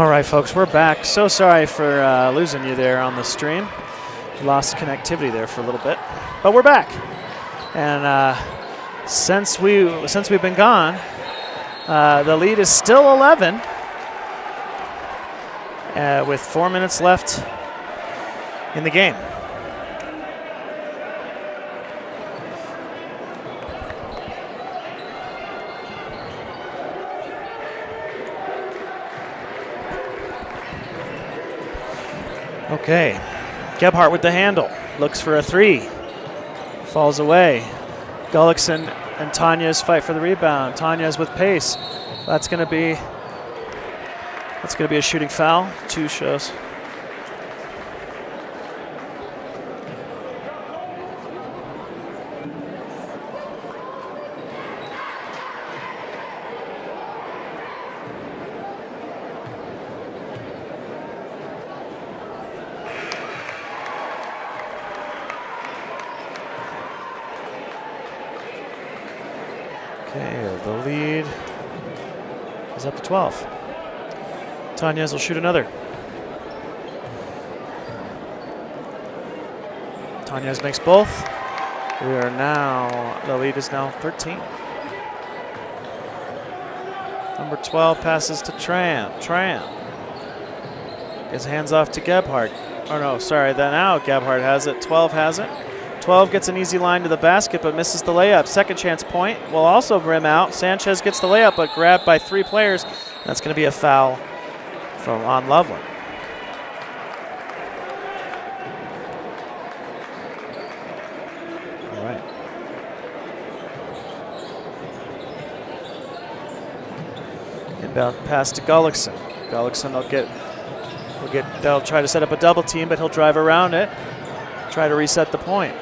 All right, folks, we're back. So sorry for losing you there on the stream. Lost connectivity there for a little bit, but we're back. And since we've been gone, the lead is still 11 with 4 minutes left in the game. Okay, Gebhardt with the handle, looks for a three, falls away. Gullickson and Tanya's fight for the rebound. Tanya's with pace. That's gonna be a shooting foul. Two shows. Okay, the lead is up to 12. Tanya's will shoot another. Tanya's makes both. The lead is now 13. Number 12 passes to Tran. Tran gets hands off to Gebhardt. Oh no, sorry, now Gebhardt has it. 12 has it. 12 gets an easy line to the basket, but misses the layup. Second chance point will also rim out. Sanchez gets the layup, but grabbed by three players. That's going to be a foul on Loveland. All right. Inbound pass to Gullickson. Gullickson they'll try to set up a double team, but he'll drive around it, try to reset the point.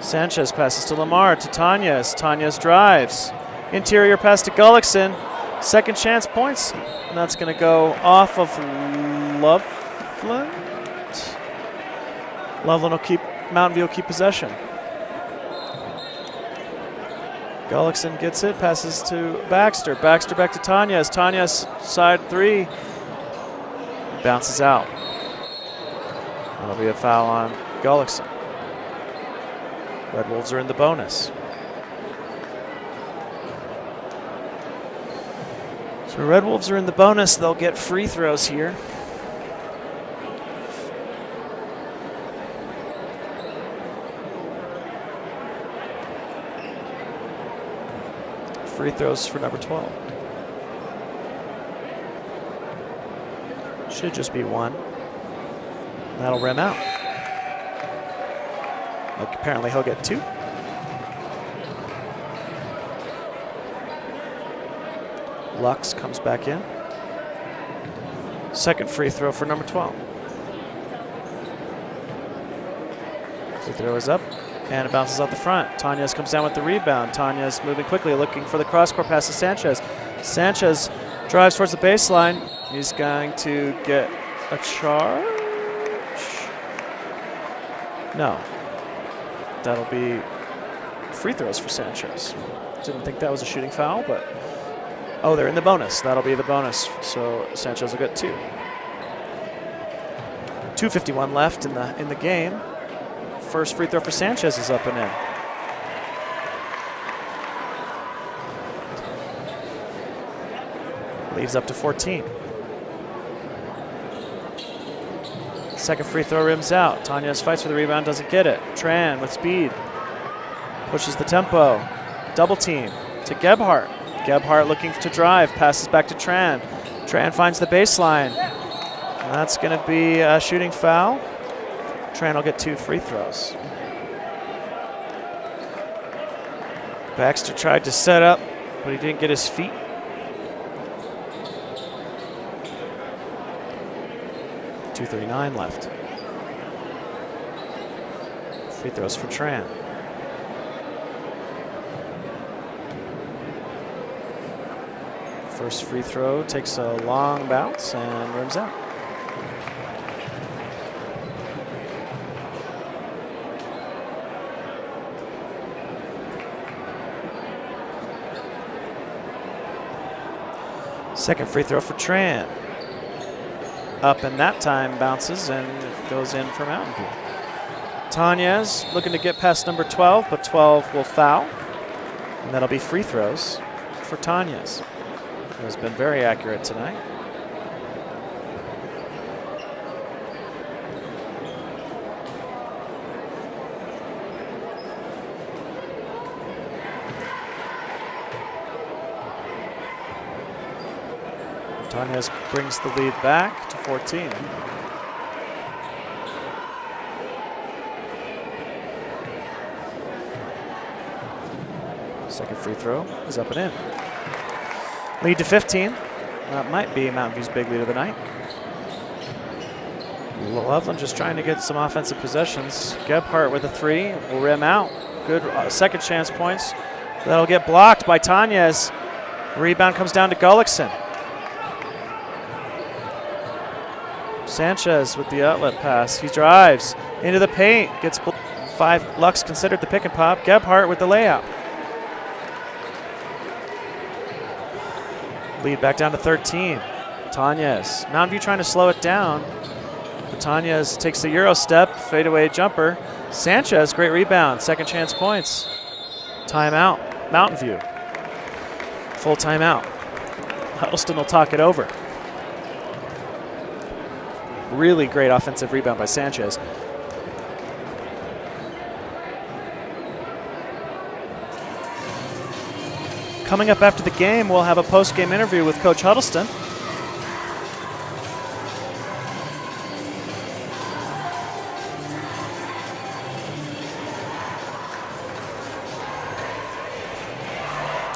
Sanchez passes to Lamar, to Tanya's. Tanya's drives. Interior pass to Gullickson. Second chance points. And that's going to go off of Loveland. Loveland will keep, Mountain View will keep possession. Gullickson gets it, passes to Baxter. Baxter back to Tanya's. Tanya's side three. Bounces out. That'll be a foul on Gullickson. Red Wolves are in the bonus. So Red Wolves are in the bonus. They'll get free throws here. Free throws for number 12. Should just be one. That'll rim out. Apparently he'll get two. Lux comes back in. Second free throw for number 12. Free throw is up, and it bounces out the front. Tanya's comes down with the rebound. Tanya's moving quickly, looking for the cross-court pass to Sanchez. Sanchez drives towards the baseline. He's going to get a charge? No. That'll be free throws for Sanchez. Didn't think that was a shooting foul, but oh, they're in the bonus. That'll be the bonus. So Sanchez will get two. 2:51 left in the game. First free throw for Sanchez is up and in. Leads up to 14. Second free throw rims out. Tanya's fights for the rebound, doesn't get it. Tran with speed. Pushes the tempo. Double team to Gebhardt. Gebhardt looking to drive. Passes back to Tran. Tran finds the baseline. And that's going to be a shooting foul. Tran will get two free throws. Baxter tried to set up, but he didn't get his feet. .239 left. Free throws for Tran. First free throw takes a long bounce and rims out. Second free throw for Tran. up, and that time bounces and goes in for Mountain View. Tanez looking to get past number 12, but 12 will foul. And that'll be free throws for Tanez, who has been very accurate tonight. Tanez brings the lead back to 14. Second free throw is up and in. Lead to 15. That might be Mountain View's big lead of the night. Loveland just trying to get some offensive possessions. Gebhardt with a three will rim out. Good second chance points. That'll get blocked by Tanez. Rebound comes down to Gullickson. Sanchez with the outlet pass. He drives into the paint. Gets 5. Lux considered the pick and pop. Gebhardt with the layup. Lead back down to 13. Tanez. Mountain View trying to slow it down. But Tanez takes the Euro step, fadeaway jumper. Sanchez, great rebound. Second chance points. Timeout. Mountain View. Full timeout. Huddleston will talk it over. Really great offensive rebound by Sanchez. Coming up after the game, we'll have a post-game interview with Coach Huddleston.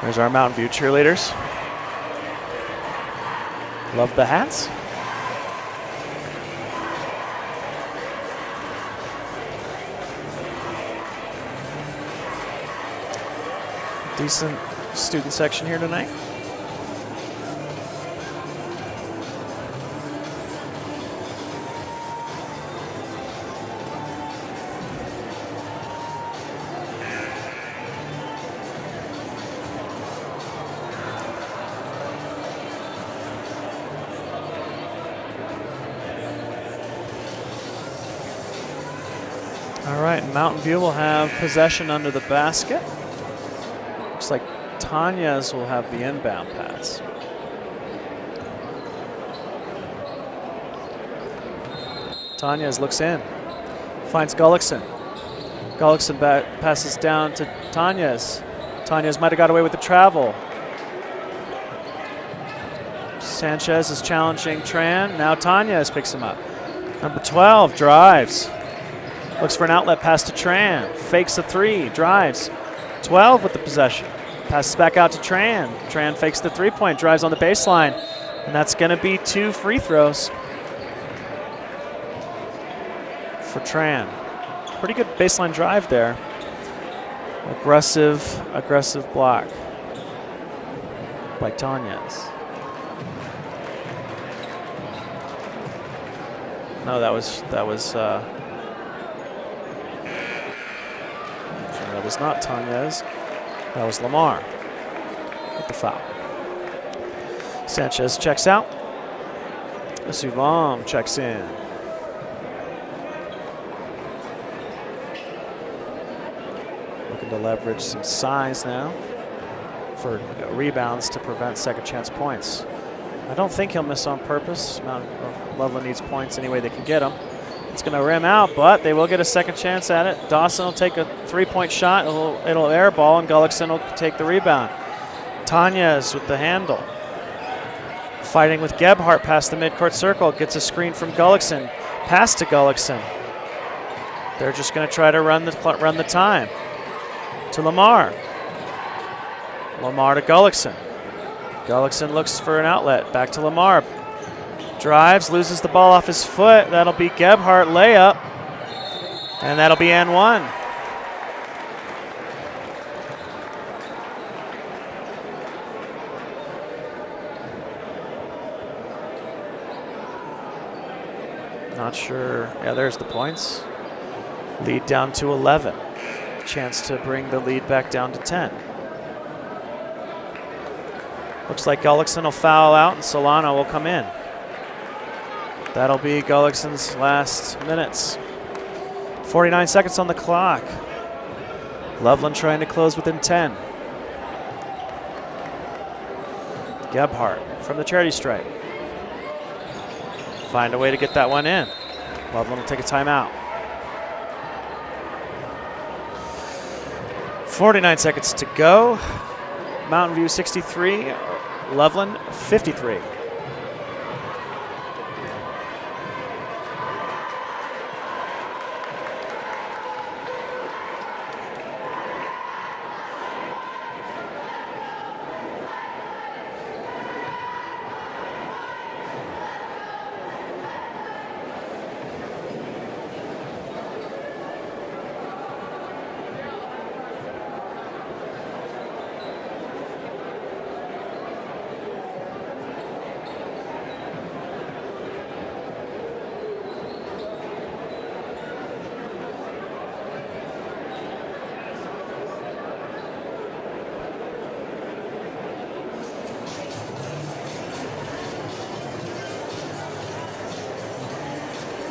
There's our Mountain View cheerleaders. Love the hats. Decent student section here tonight. All right, Mountain View will have possession under the basket. Looks like Tanez will have the inbound pass. Tanez looks in, finds Gullickson. Gullickson passes down to Tanez. Tanez might have got away with the travel. Sanchez is challenging Tran. Now Tanez picks him up. Number 12 drives. Looks for an outlet pass to Tran. Fakes a three, drives. 12 with the possession. Passes back out to Tran. Tran fakes the three-point, drives on the baseline. And that's going to be 2 free throws for Tran. Pretty good baseline drive there. Aggressive block by Tanez. No, that was not Tanez. That was Lamar with the foul. Sanchez checks out. Suvam checks in. Looking to leverage some size now for rebounds to prevent second chance points. I don't think he'll miss on purpose. Loveland needs points any way they can get them. It's going to rim out, but they will get a second chance at it. Dawson will take a three-point shot. It'll air ball, and Gullickson will take the rebound. Tanez with the handle. Fighting with Gebhardt past the midcourt circle. Gets a screen from Gullickson. Pass to Gullickson. They're just going to try to run the time. To Lamar. Lamar to Gullickson. Gullickson looks for an outlet. Back to Lamar. Drives, loses the ball off his foot. That'll be Gebhardt layup. And that'll be N1. Not sure. Yeah, there's the points. Lead down to 11. Chance to bring the lead back down to 10. Looks like Gullickson will foul out and Solano will come in. That'll be Gullickson's last minutes. 49 seconds on the clock. Loveland trying to close within 10. Gebhardt from the charity stripe. Find a way to get that one in. Loveland will take a timeout. 49 seconds to go. Mountain View 63, Loveland 53.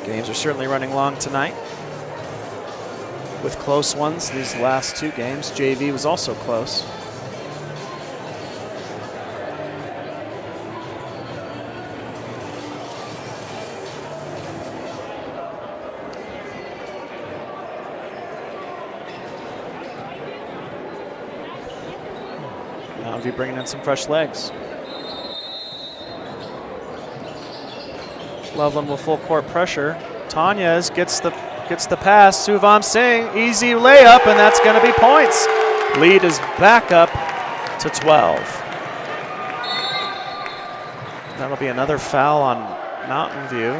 Games are certainly running long tonight with close ones. These last two games, JV was also close. Mountain View bringing in some fresh legs. Loveland with full court pressure. Tanya's gets the pass. Suvam Singh, easy layup, and that's going to be points. Lead is back up to 12. That'll be another foul on Mountain View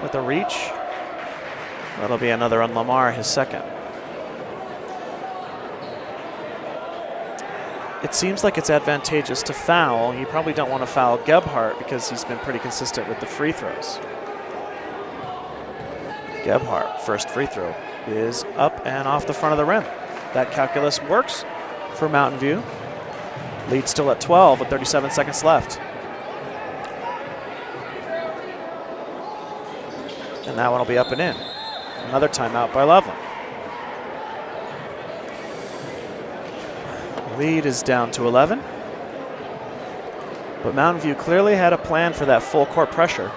with a reach. That'll be another on Lamar, his second. It seems like it's advantageous to foul. You probably don't want to foul Gebhardt because he's been pretty consistent with the free throws. Gebhardt, first free throw, is up and off the front of the rim. That calculus works for Mountain View. Lead still at 12 with 37 seconds left. And that one will be up and in. Another timeout by Loveland. Lead is down to 11. But Mountain View clearly had a plan for that full court pressure.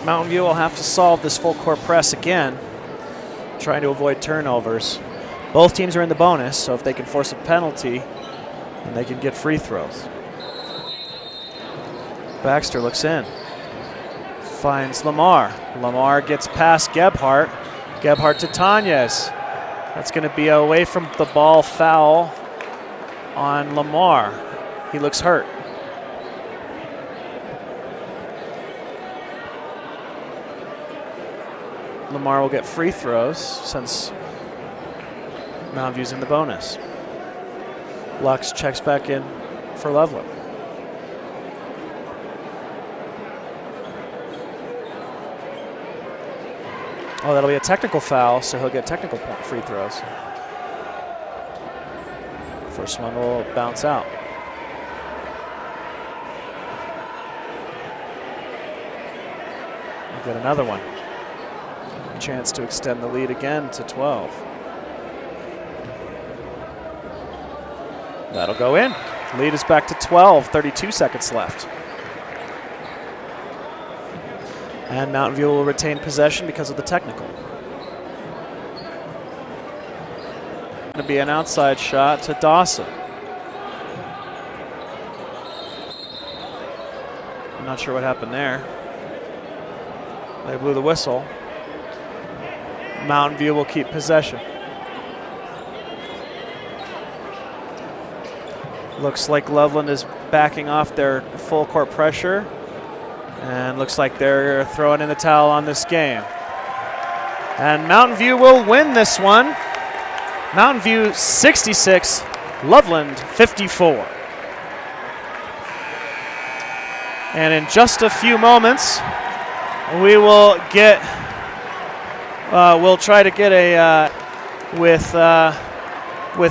Mountain View will have to solve this full court press again, trying to avoid turnovers. Both teams are in the bonus, so if they can force a penalty, then they can get free throws. Baxter looks in, finds Lamar. Lamar gets past Gebhardt. Gebhardt to Tanya's. That's going to be away from the ball foul on Lamar. He looks hurt. Lamar will get free throws since Mountain View's in the bonus. Lux checks back in for Loveland. Oh, that'll be a technical foul, so he'll get technical point free throws. First one will bounce out. We'll get another one. Chance to extend the lead again to 12. That'll go in. Lead is back to 12, 32 seconds left. And Mountain View will retain possession because of the technical. Going to be an outside shot to Dawson. I'm not sure what happened there. They blew the whistle. Mountain View will keep possession. Looks like Loveland is backing off their full court pressure. And looks like they're throwing in the towel on this game. And Mountain View will win this one. Mountain View 66, Loveland 54. And in just a few moments, we will get, we'll try to get a, with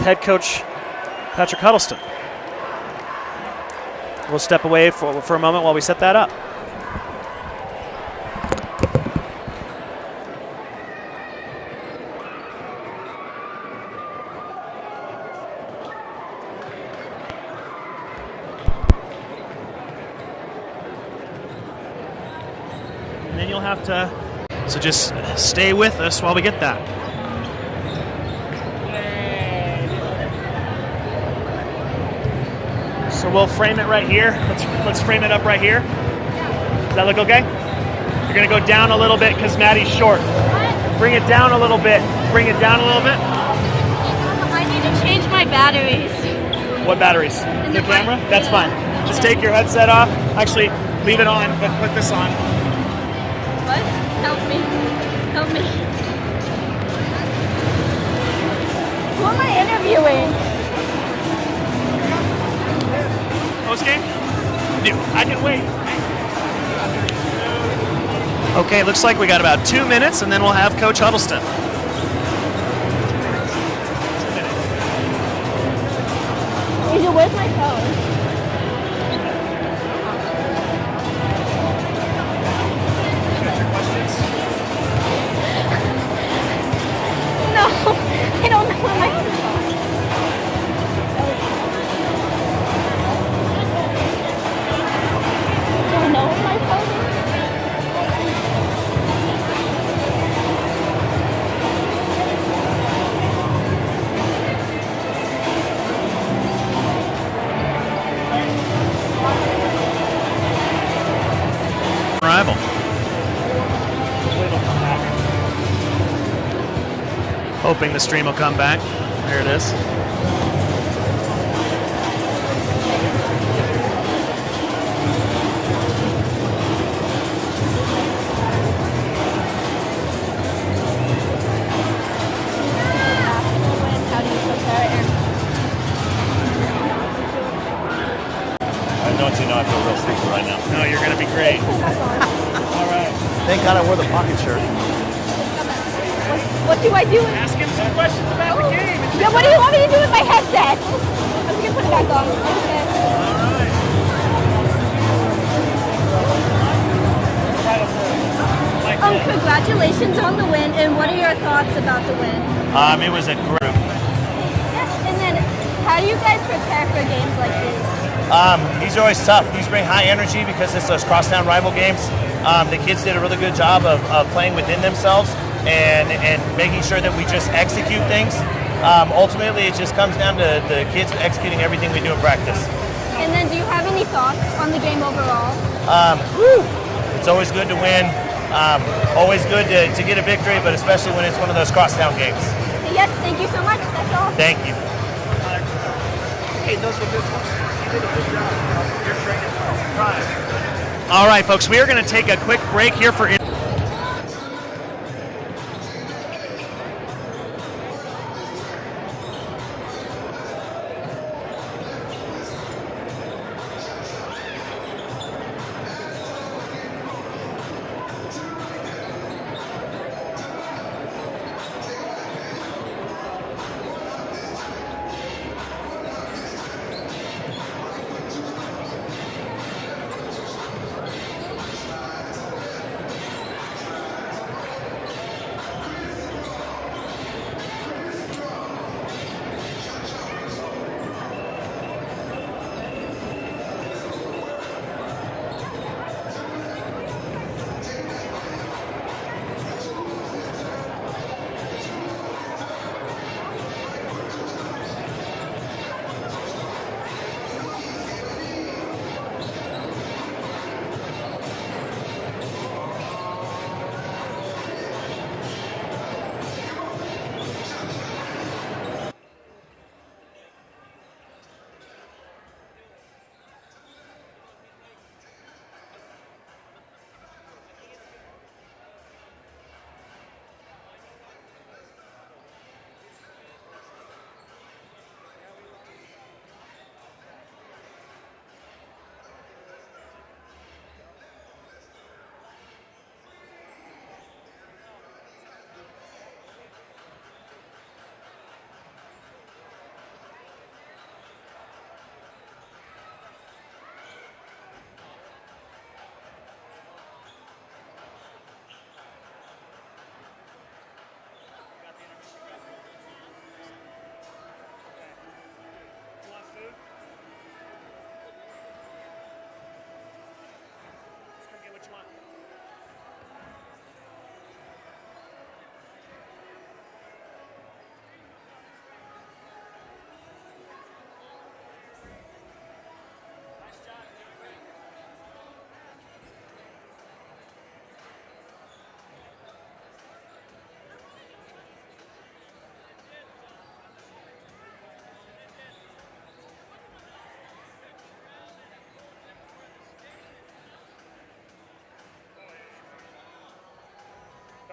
head coach Patrick Huddleston. We'll step away for a moment while we set that up. And then you'll have to, so just stay with us while we get that. So we'll frame it right here. Let's frame it up right here. Does that look okay? You're gonna go down a little bit because Maddie's short. Bring it down a little bit. Bring it down a little bit. I need to change my batteries. What batteries? The camera? That's fine. Just take your headset off. Actually, leave it on, but put this on. What? Help me. Help me. Who am I interviewing? Post game? I can wait. Okay, looks like we got about 2 minutes, and then we'll have Coach Huddleston. Asia, where's my phone? No, I don't know where my phone is. Know what my phone is? Arrival. Hoping the stream will come back. There it is. I feel real stupid right now. No, you're going to be great. All right. Thank God I wore the pocket shirt. What do I do? Ask him some questions about the game. Yeah, what do you want me to do with my headset? I'm going to put it back on. Okay. All right. Congratulations on the win, and what are your thoughts about the win? It was a group. Yes, and then how do you guys prepare for games like these? These are always tough. These bring high energy because it's those crosstown rival games. The kids did a really good job of playing within themselves and making sure that we just execute things. Ultimately, it just comes down to the kids executing everything we do in practice. And then do you have any thoughts on the game overall? It's always good to win. Always good to get a victory, but especially when it's one of those crosstown games. Yes, thank you so much. That's all. Thank you. Hey, those were good ones. All right, folks, we are going to take a quick break here for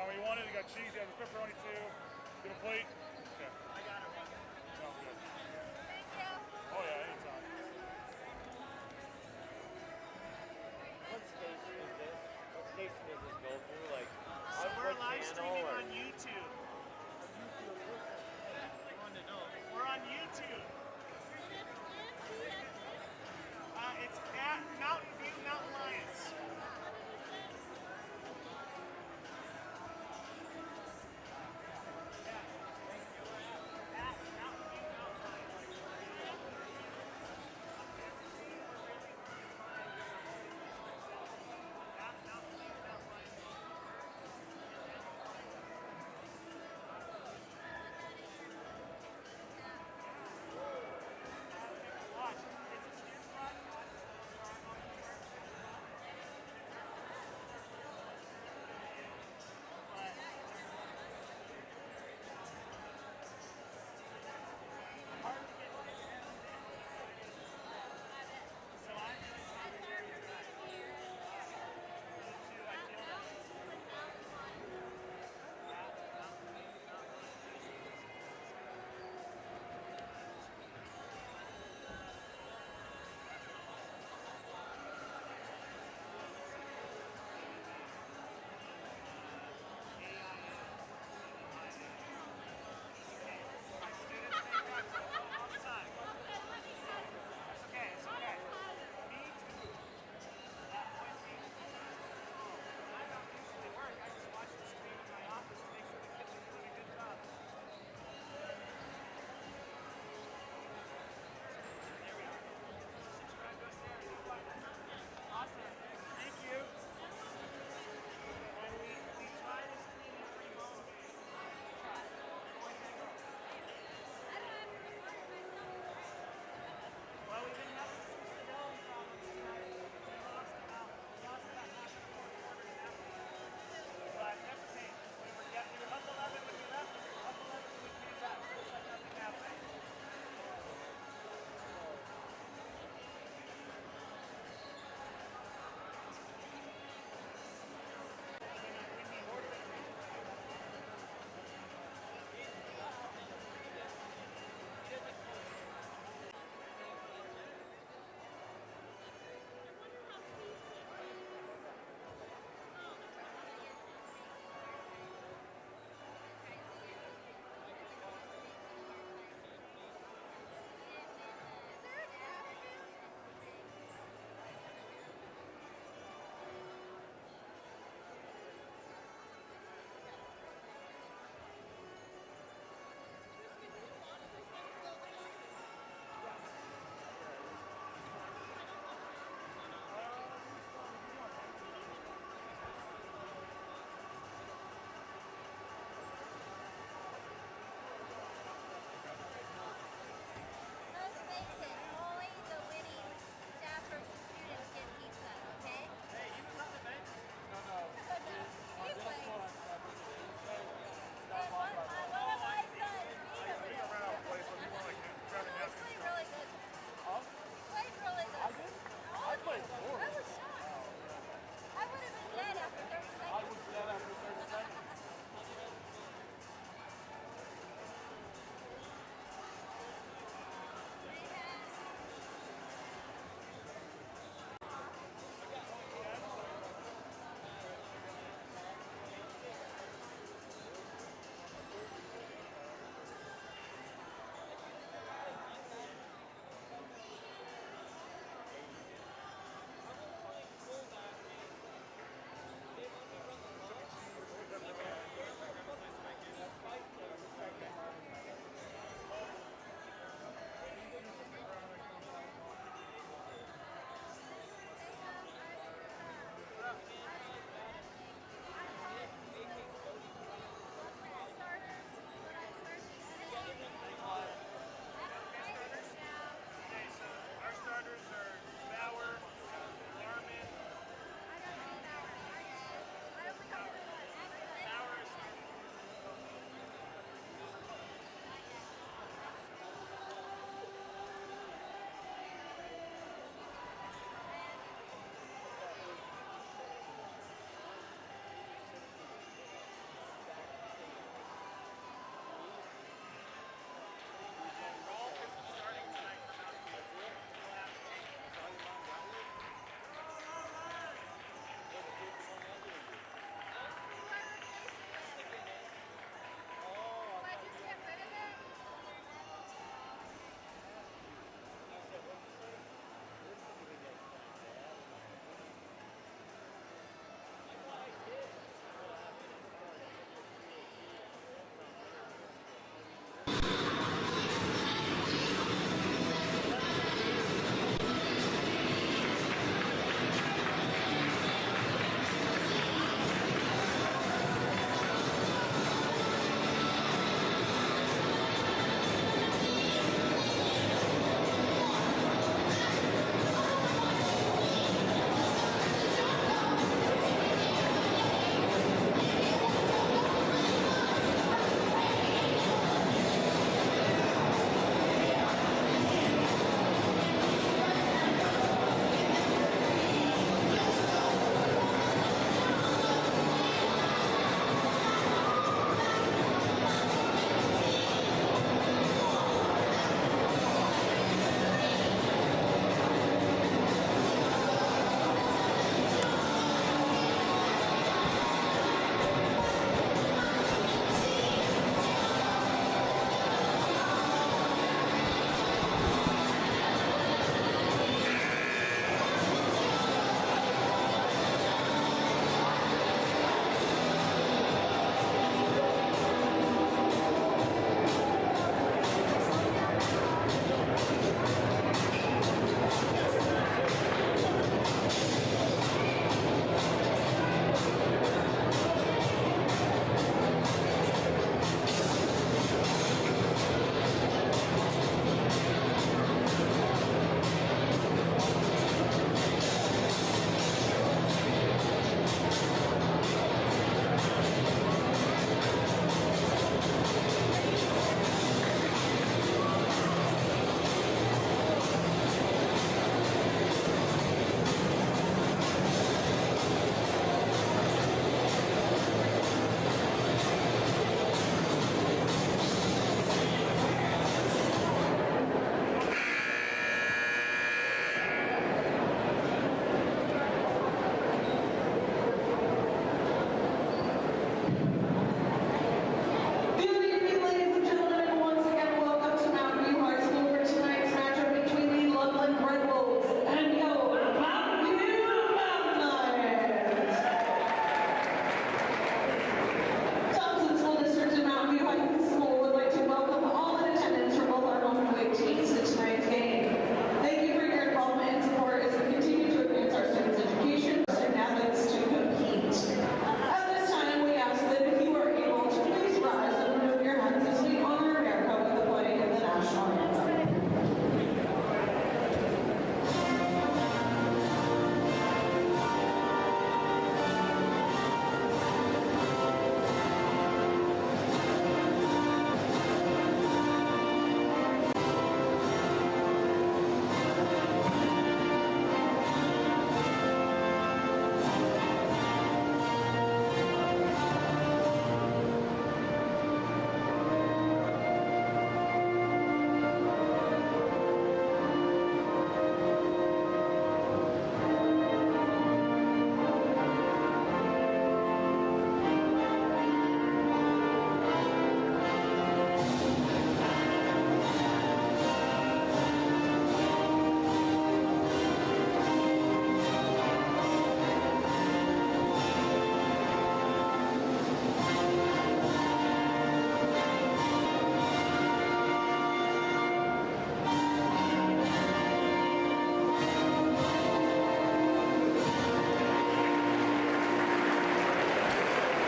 what you wanted? You got cheese, you have the pepperoni too. Get a plate? Okay. I got it. Sounds good. Thank you. Oh yeah, anytime. What station is this? What station does this go through? Like, So we're what live channel streaming or- on YouTube. I wanted to know. We're on YouTube. It's at Mountain View Mountain Lions.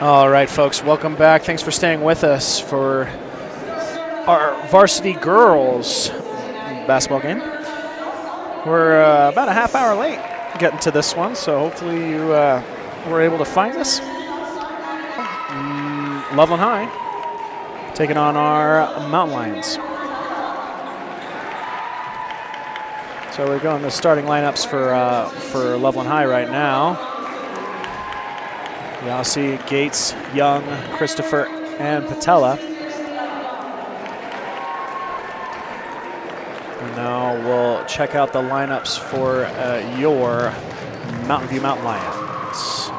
All right, folks, welcome back. Thanks for staying with us for our varsity girls basketball game. We're about a half hour late getting to this one, so hopefully you were able to find us. Loveland High taking on our Mountain Lions. So we're going the starting lineups for Loveland High right now. Y'all see Gates, Young, Christopher, and Patella. And now we'll check out the lineups for your Mountain View Mountain Lions.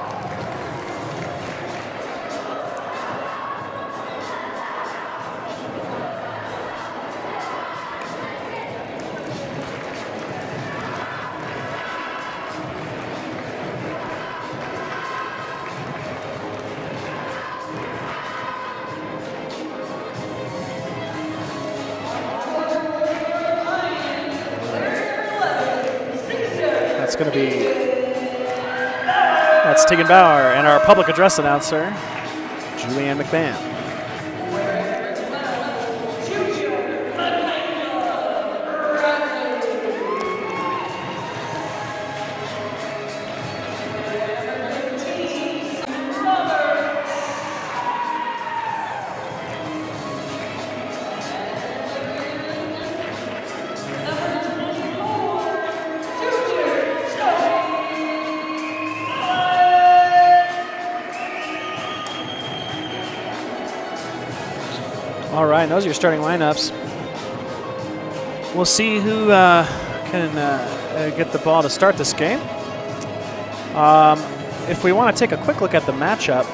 That's Tegan Bauer and our public address announcer, Julianne McMahon. All right, those are your starting lineups. We'll see who can get the ball to start this game. If we want to take a quick look at the matchup,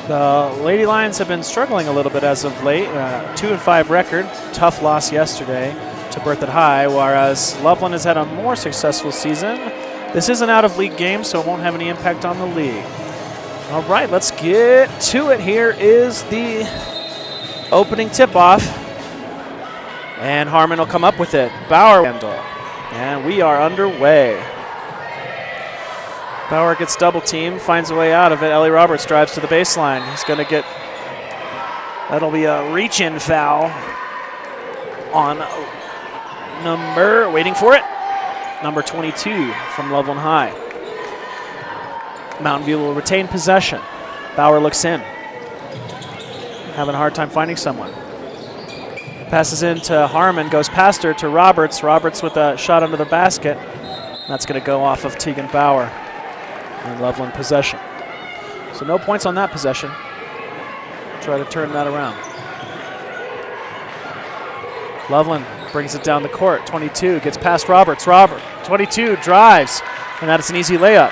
the Lady Lions have been struggling a little bit as of late. 2-5 record, tough loss yesterday to Berthoud High, whereas Loveland has had a more successful season. This is an out-of-league game, so it won't have any impact on the league. All right, let's get to it. Here is the opening tip-off, and Harmon will come up with it. Bauer handle, and we are underway. Bauer gets double-teamed, finds a way out of it. Ellie Roberts drives to the baseline. He's going to get, that'll be a reach-in foul on number, waiting for it, number 22 from Loveland High. Mountain View will retain possession. Bauer looks in. Having a hard time finding someone. Passes into Harmon, goes past her to Roberts. Roberts with a shot under the basket. That's going to go off of Tegan Bauer. And Loveland possession. So no points on that possession. Try to turn that around. Loveland brings it down the court. 22 gets past Roberts. 22 drives, and that is an easy layup.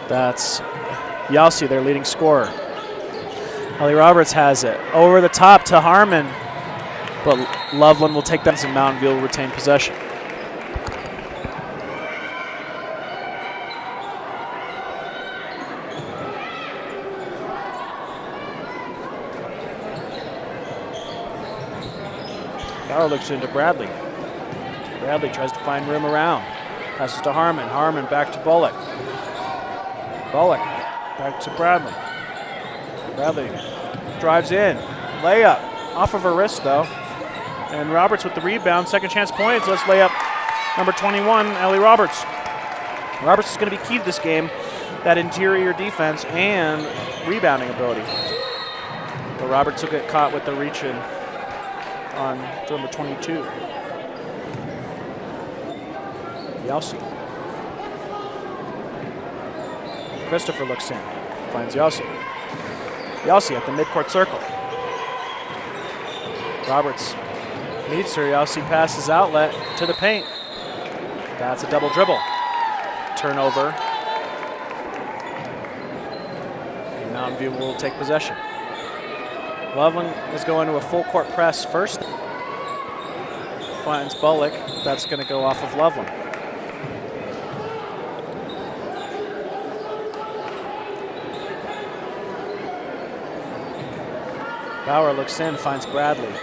That's Yalsi, their leading scorer. Ellie Roberts has it. Over the top to Harmon, but Loveland will take that, and Mountain View will retain possession. Bauer looks into Bradley. Bradley tries to find room around. Passes to Harmon. Harmon back to Bullock. Bullock back to Bradley. Bradley drives in. Layup. Off of her wrist, though. And Roberts with the rebound. Second chance points. Let's lay up number 21, Ellie Roberts. Roberts is going to be key to this game. That interior defense and rebounding ability. But Roberts will get caught with the reach-in on number 22. Yalsi. Christopher looks in, finds Yalsi. Yalsi at the midcourt circle. Roberts meets her. Yalsi passes outlet to the paint. That's a double dribble. Turnover. And Mountain View will take possession. Loveland is going to a full court press first. Finds Bullock. That's going to go off of Loveland. Bauer looks in, finds Bradley.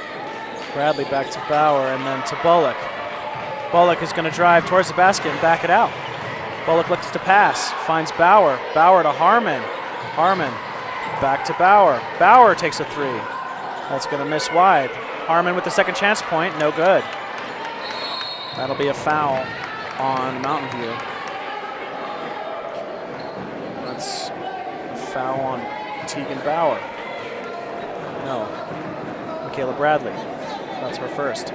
Bradley back to Bauer and then to Bullock. Bullock is going to drive towards the basket and back it out. Bullock looks to pass, finds Bauer. Bauer to Harmon. Harmon back to Bauer. Bauer takes a three. That's going to miss wide. Harmon with the second chance point, no good. That'll be a foul on Mountain View. That's a foul on Tegan Bauer. No, Michaela Bradley. That's her first.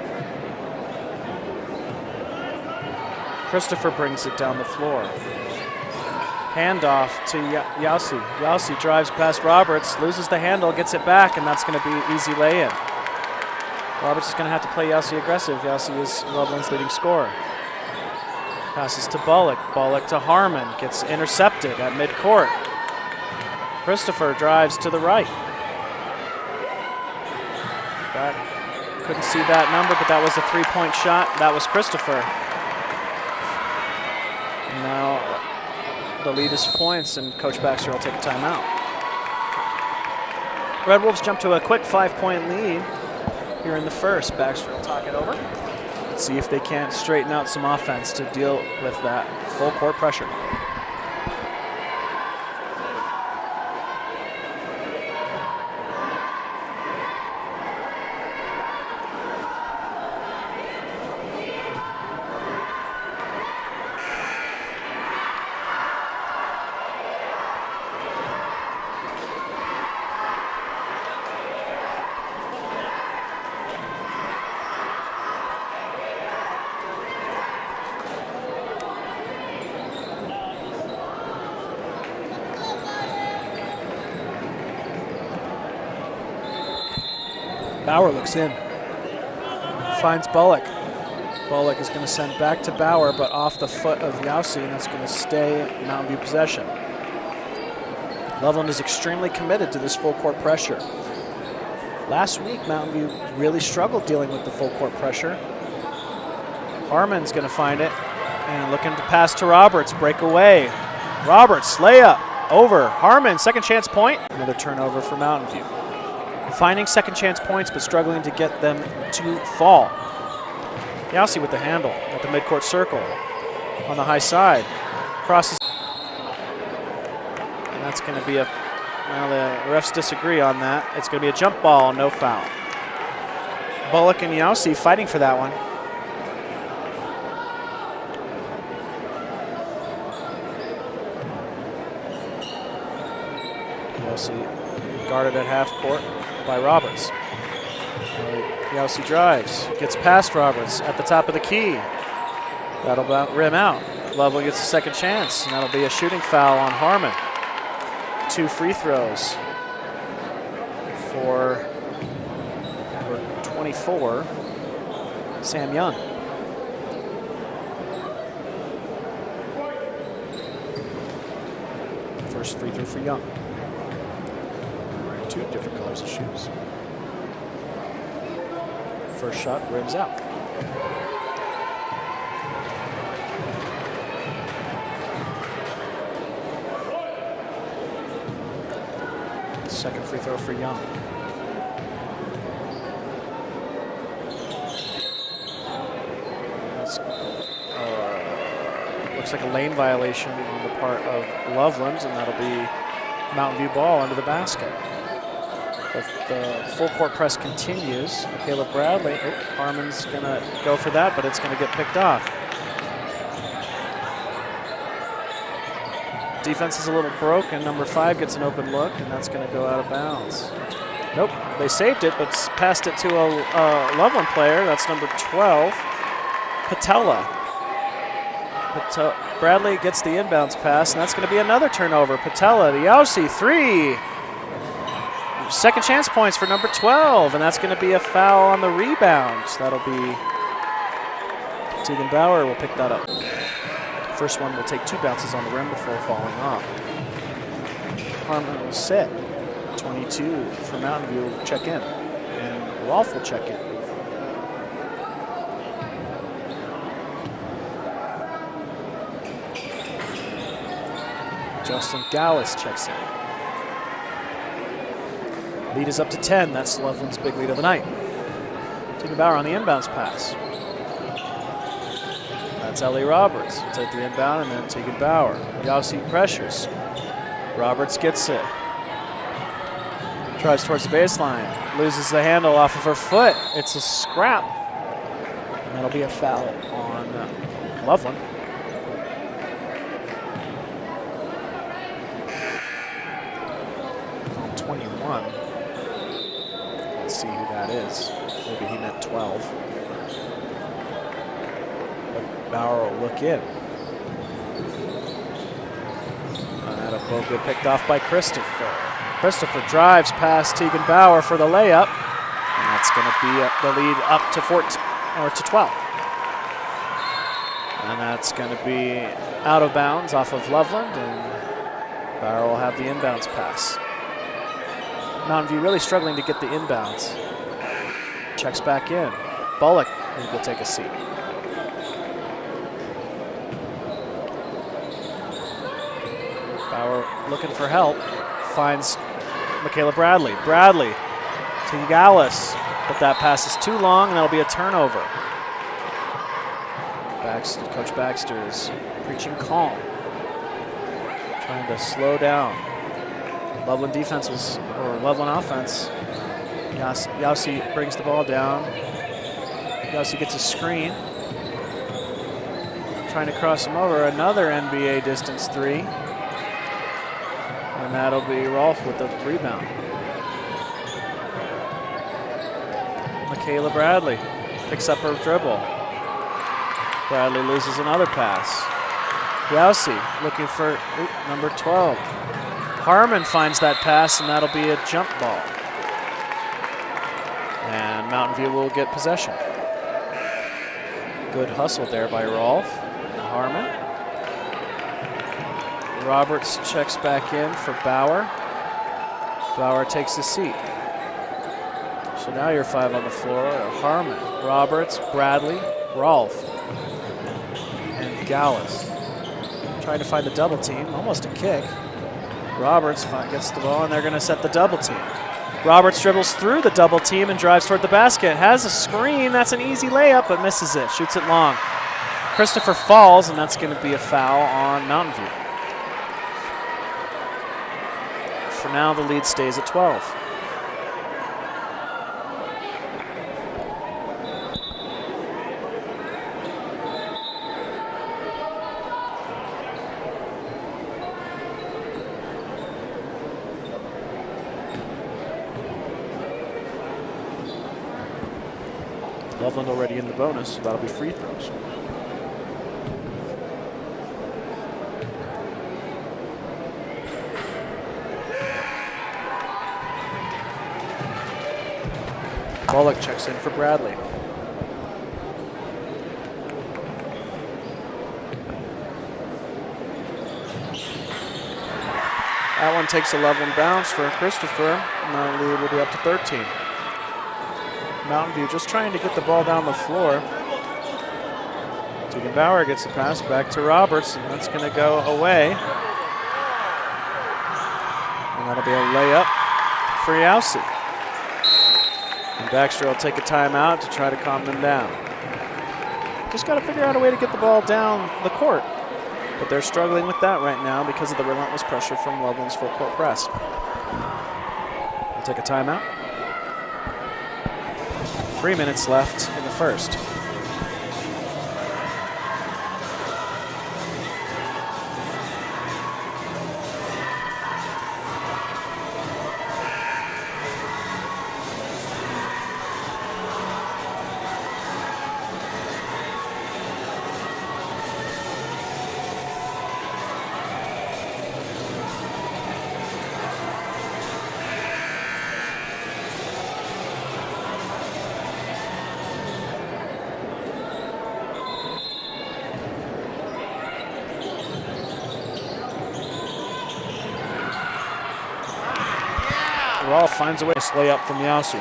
Christopher brings it down the floor. Handoff to Yausi. Yausi drives past Roberts, loses the handle, gets it back, and that's going to be an easy lay-in. Roberts is going to have to play Yausi aggressive. Yausi is Loveland's leading scorer. Passes to Bullock. Bullock to Harmon. Gets intercepted at midcourt. Christopher drives to the right. Couldn't see that number, but that was a three-point shot. That was Christopher. And now the lead is 4 points, and Coach Baxter will take a timeout. Red Wolves jump to a quick 5-point lead here in the first. Baxter will talk it over. Let's see if they can't straighten out some offense to deal with that full court pressure. Bauer looks in, finds Bullock. Bullock is going to send back to Bauer, but off the foot of Yausi, and that's going to stay Mountain View possession. Loveland is extremely committed to this full court pressure. Last week, Mountain View really struggled dealing with the full court pressure. Harmon's going to find it, and looking to pass to Roberts, break away. Roberts, layup, over. Harmon, second chance point. Another turnover for Mountain View. Finding second chance points, but struggling to get them to fall. Yausi with the handle at the midcourt circle on the high side. Crosses. And that's going to be a, well, the refs disagree on that. It's going to be a jump ball, no foul. Bullock and Yausi fighting for that one. Yausi guarded at half court by Roberts. Yausi drives, gets past Roberts at the top of the key. That'll rim out. Loveland gets a second chance, and that'll be a shooting foul on Harmon. 2 free throws for number 24, Sam Young. First free throw for Young. 2 different colors of shoes. First shot rims out. Second free throw for Young. That's, looks like a lane violation on the part of Loveland, and that'll be Mountain View ball under the basket. The full court press continues. Michaela Bradley, Harmon's going to go for that, but it's going to get picked off. Defense is a little broken. Number 5 gets an open look, and that's going to go out of bounds. Nope, they saved it, but passed it to a Loveland player. That's number 12, Patella. Bradley gets the inbounds pass, and that's going to be another turnover. Patella to Yausi, 3. Second chance points for number 12, and that's going to be a foul on the rebound. That'll be Tegan Bauer will pick that up. First one will take 2 bounces on the rim before falling off. Harmon will sit. 22 for Mountain View will check in, and Rolfe will check in. Justin Gallus checks in. Lead is up to 10. That's Loveland's big lead of the night. Tegan Bauer on the inbounds pass. That's Ellie Roberts. Take the inbound and then Tegan Bauer. Yossi pressures. Roberts gets it. Drives towards the baseline. Loses the handle off of her foot. It's a scrap. And that'll be a foul on Loveland. On 21. Let's see who that is. Maybe he meant 12. But Bauer will look in. And that'll both get picked off by Christopher. Christopher drives past Tegan Bauer for the layup. And that's going to be the lead up to 14 or to 12. And that's going to be out of bounds off of Loveland, and Bauer will have the inbounds pass. Mountain View really struggling to get the inbounds. Checks back in. Bullock will take a seat. Bauer looking for help. Finds Michaela Bradley. Bradley to Gallus, but that pass is too long, and that'll be a turnover. Coach Baxter is preaching calm, trying to slow down. Loveland defense or Loveland offense. Yossi brings the ball down. Yossi gets a screen. Trying to cross him over. Another NBA distance three. And that'll be Rolfe with the rebound. Michaela Bradley picks up her dribble. Bradley loses another pass. Yossi looking for number 12. Harmon finds that pass, and that'll be a jump ball. And Mountain View will get possession. Good hustle there by Rolfe and Harmon. Roberts checks back in for Bauer. Bauer takes a seat. So now you're 5 on the floor. Harmon, Roberts, Bradley, Rolfe, and Gallus. Trying to find the double team, almost a kick. Roberts gets the ball, and they're going to set the double team. Roberts dribbles through the double team and drives toward the basket. Has a screen, that's an easy layup, but misses it, shoots it long. Christopher falls, and that's going to be a foul on Mountain View. For now, the lead stays at 12. Loveland already in the bonus, so that'll be free throws. Bullock checks in for Bradley. That one takes a Loveland bounce for Christopher, and that lead will be up to 13. Mountain View just trying to get the ball down the floor. Tegan Bauer gets the pass back to Roberts, and that's going to go away. And that'll be a layup for Yossi. And Baxter will take a timeout to try to calm them down. Just got to figure out a way to get the ball down the court. But they're struggling with that right now because of the relentless pressure from Loveland's full court press. We'll take a timeout. 3 minutes left in the first. Rolfe finds a way to slay up from Yossi.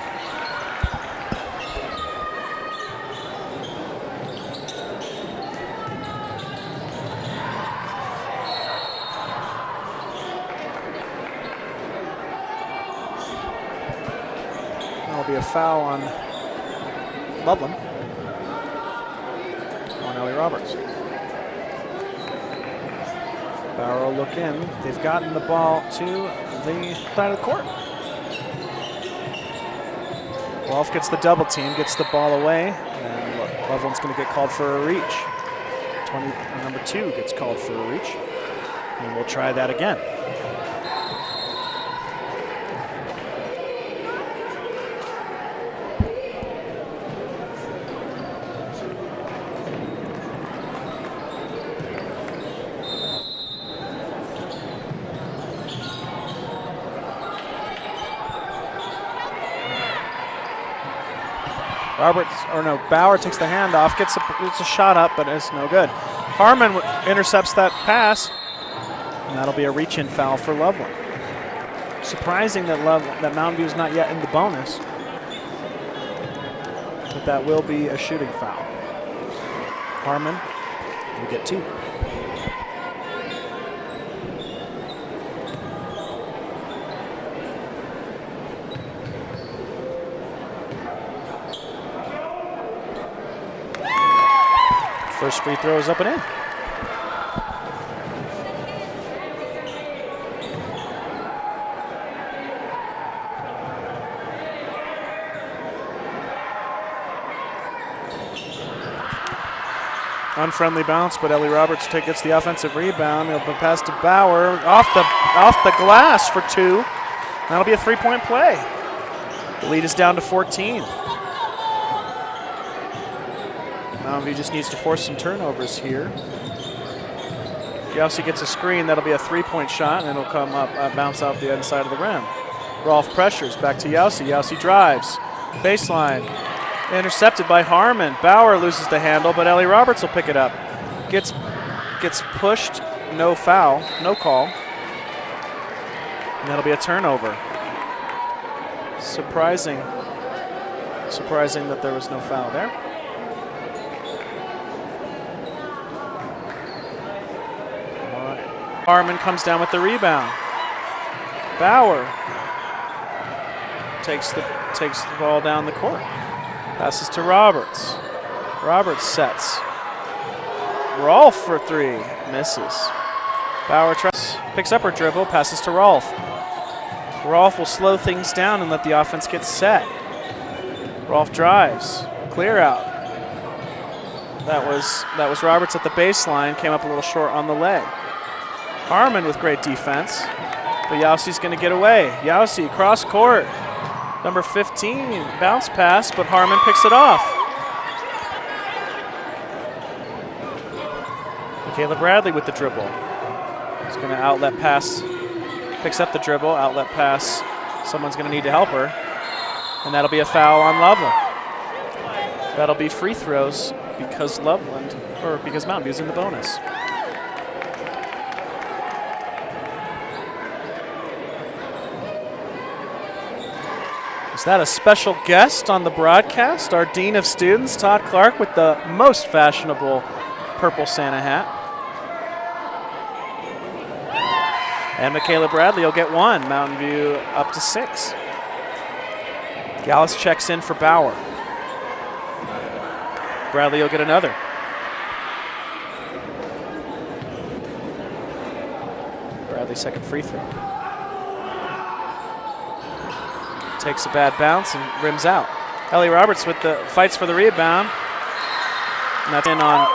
That'll be a foul on Loveland. On Ellie Roberts. Bauer will look in. They've gotten the ball to the side of the court. Rolfe gets the double team, gets the ball away, and Loveland's going to get called for a reach. Number 2 gets called for a reach, and we'll try that again. Bauer takes the handoff, gets a shot up, but it's no good. Harmon intercepts that pass, and that'll be a reach-in foul for Loveland. Surprising that Mountain View is not yet in the bonus, but that will be a shooting foul. Harmon will get 2. First free throw is up and in. Unfriendly bounce, but Ellie Roberts gets the offensive rebound. He'll pass to Bauer off the glass for 2. That'll be a 3-point play. The lead is down to 14. Mountain View just needs to force some turnovers here. Yossi gets a screen. That'll be a 3-point shot, and it'll come up, bounce off the inside of the rim. Rolfe pressures back to Yossi. Yossi drives. Baseline. Intercepted by Harmon. Bauer loses the handle, but Ellie Roberts will pick it up. Gets pushed. No foul. No call. And that'll be a turnover. Surprising that there was no foul there. Harmon comes down with the rebound. Bauer takes the ball down the court. Passes to Roberts. Roberts sets. Rolfe for 3. Misses. Bauer picks up her dribble, passes to Rolfe. Rolfe will slow things down and let the offense get set. Rolfe drives. Clear out. That was Roberts at the baseline. Came up a little short on the leg. Harmon with great defense, but Yaussi's going to get away. Yaussi cross court. Number 15, bounce pass, but Harmon picks it off. Michaela Bradley with the dribble. He's going to outlet pass, picks up the dribble, outlet pass. Someone's going to need to help her, and that'll be a foul on Loveland. That'll be free throws because Mountain View's in the bonus. Is that a special guest on the broadcast? Our Dean of Students, Todd Clark, with the most fashionable purple Santa hat. And Michaela Bradley will get 1. Mountain View up to 6. Gallus checks in for Bauer. Bradley will get another. Bradley's second free throw. Takes a bad bounce and rims out. Ellie Roberts with the fights for the rebound. And that's in on.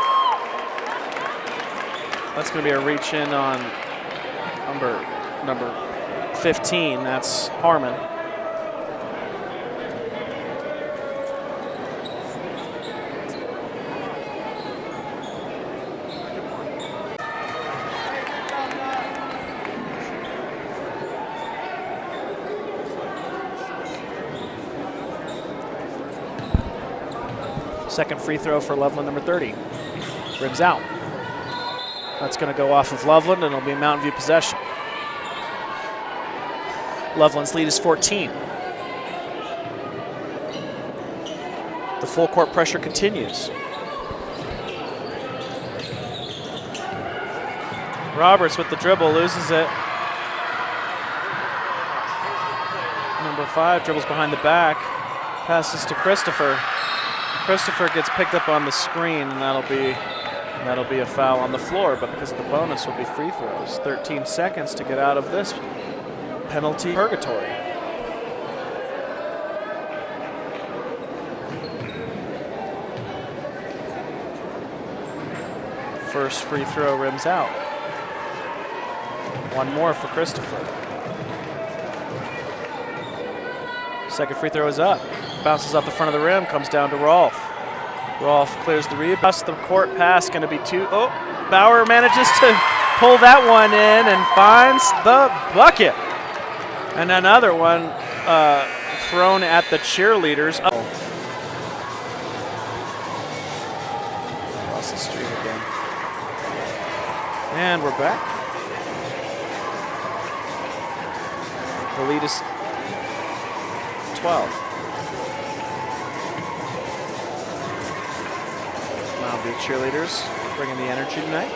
That's going to be a reach in on number 15. That's Harmon. Second free throw for Loveland, number 30. Rims out. That's going to go off of Loveland, and it'll be Mountain View possession. Loveland's lead is 14. The full court pressure continues. Roberts with the dribble, loses it. Number 5 dribbles behind the back, passes to Christopher. Christopher gets picked up on the screen, and that'll be a foul on the floor, but because of the bonus will be free throws. 13 seconds to get out of this penalty purgatory. First free throw rims out. One more for Christopher. Second free throw is up. Bounces off the front of the rim, comes down to Rolfe. Rolfe clears the rebound. The court pass going to be two. Oh, Bauer manages to pull that one in and finds the bucket. And another one thrown at the cheerleaders. Across the street again. And we're back. The lead is 12. Mountain View cheerleaders bringing the energy tonight.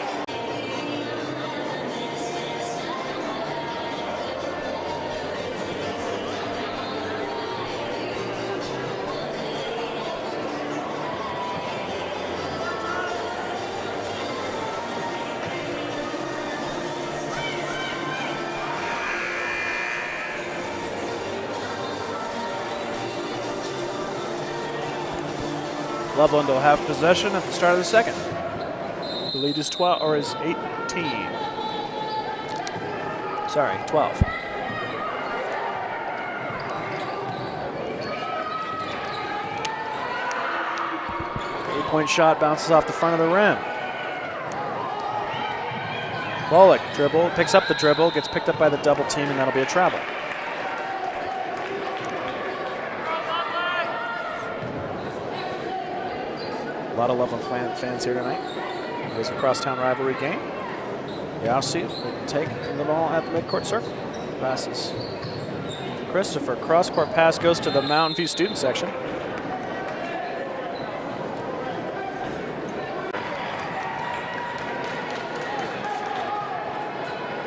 Loveland will have possession at the start of the second. The lead is 12, or is 18. Sorry, 12. Three-point shot bounces off the front of the rim. Bullock dribble, picks up the dribble, gets picked up by the double team, and that'll be a travel. A lot of Loveland fans here tonight. It is a crosstown rivalry game. Yossi will take the ball at the midcourt circle. Passes. Christopher, cross-court pass goes to the Mountain View student section.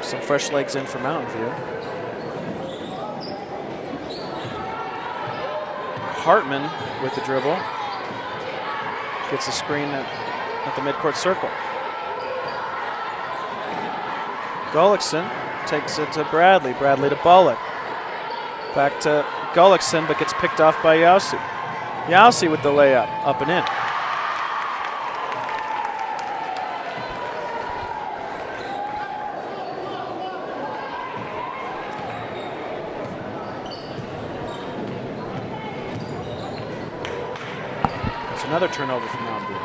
Some fresh legs in for Mountain View. Hartman with the dribble. Gets a screen at the midcourt circle. Gullickson takes it to Bradley. Bradley to Bullock. Back to Gullickson, but gets picked off by Yossi. Yossi with the layup, up and in. Another turnover from Mountain View.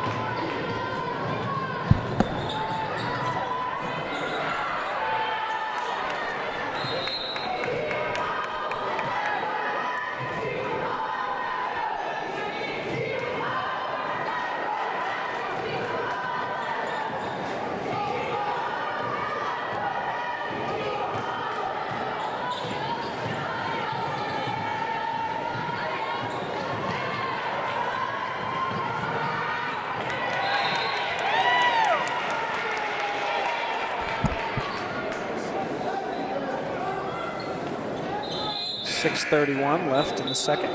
.31 left in the second.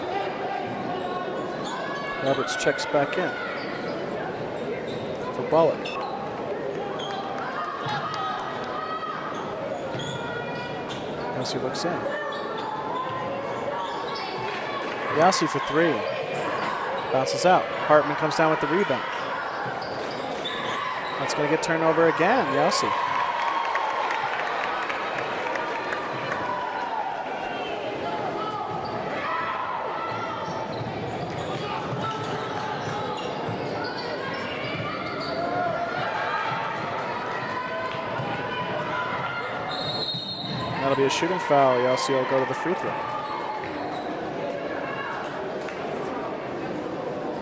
Roberts checks back in for Bullock. Yossi looks in. Yossi for three. Bounces out. Hartman comes down with the rebound. That's going to get turned over again. Yossi. That'll be a shooting foul. Yossi will go to the free throw.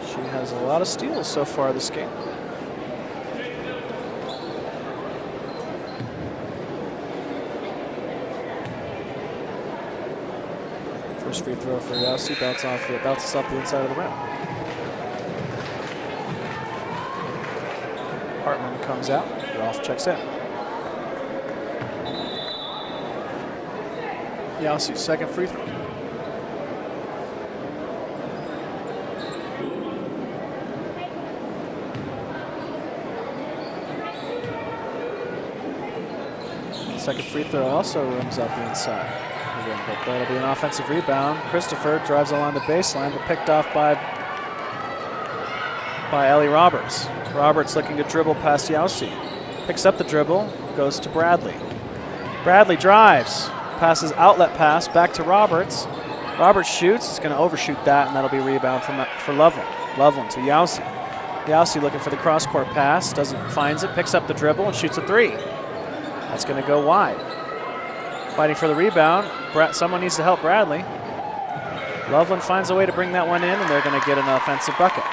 She has a lot of steals so far this game. First free throw for Yossi, bounces off the inside of the rim. Hartman comes out, Rolfe checks in. Yossi's second free throw. Second free throw also rims out the inside. Again, but that'll be an offensive rebound. Christopher drives along the baseline, but picked off by Ellie Roberts. Roberts looking to dribble past Yausi. Picks up the dribble, goes to Bradley. Bradley drives, passes outlet pass back to Roberts. Roberts shoots, he's going to overshoot that, and that'll be a rebound for Loveland. Loveland to Yausi. Yausi looking for the cross-court pass, finds it, picks up the dribble, and shoots a three. That's going to go wide. Fighting for the rebound, someone needs to help Bradley. Loveland finds a way to bring that one in, and they're going to get an offensive bucket.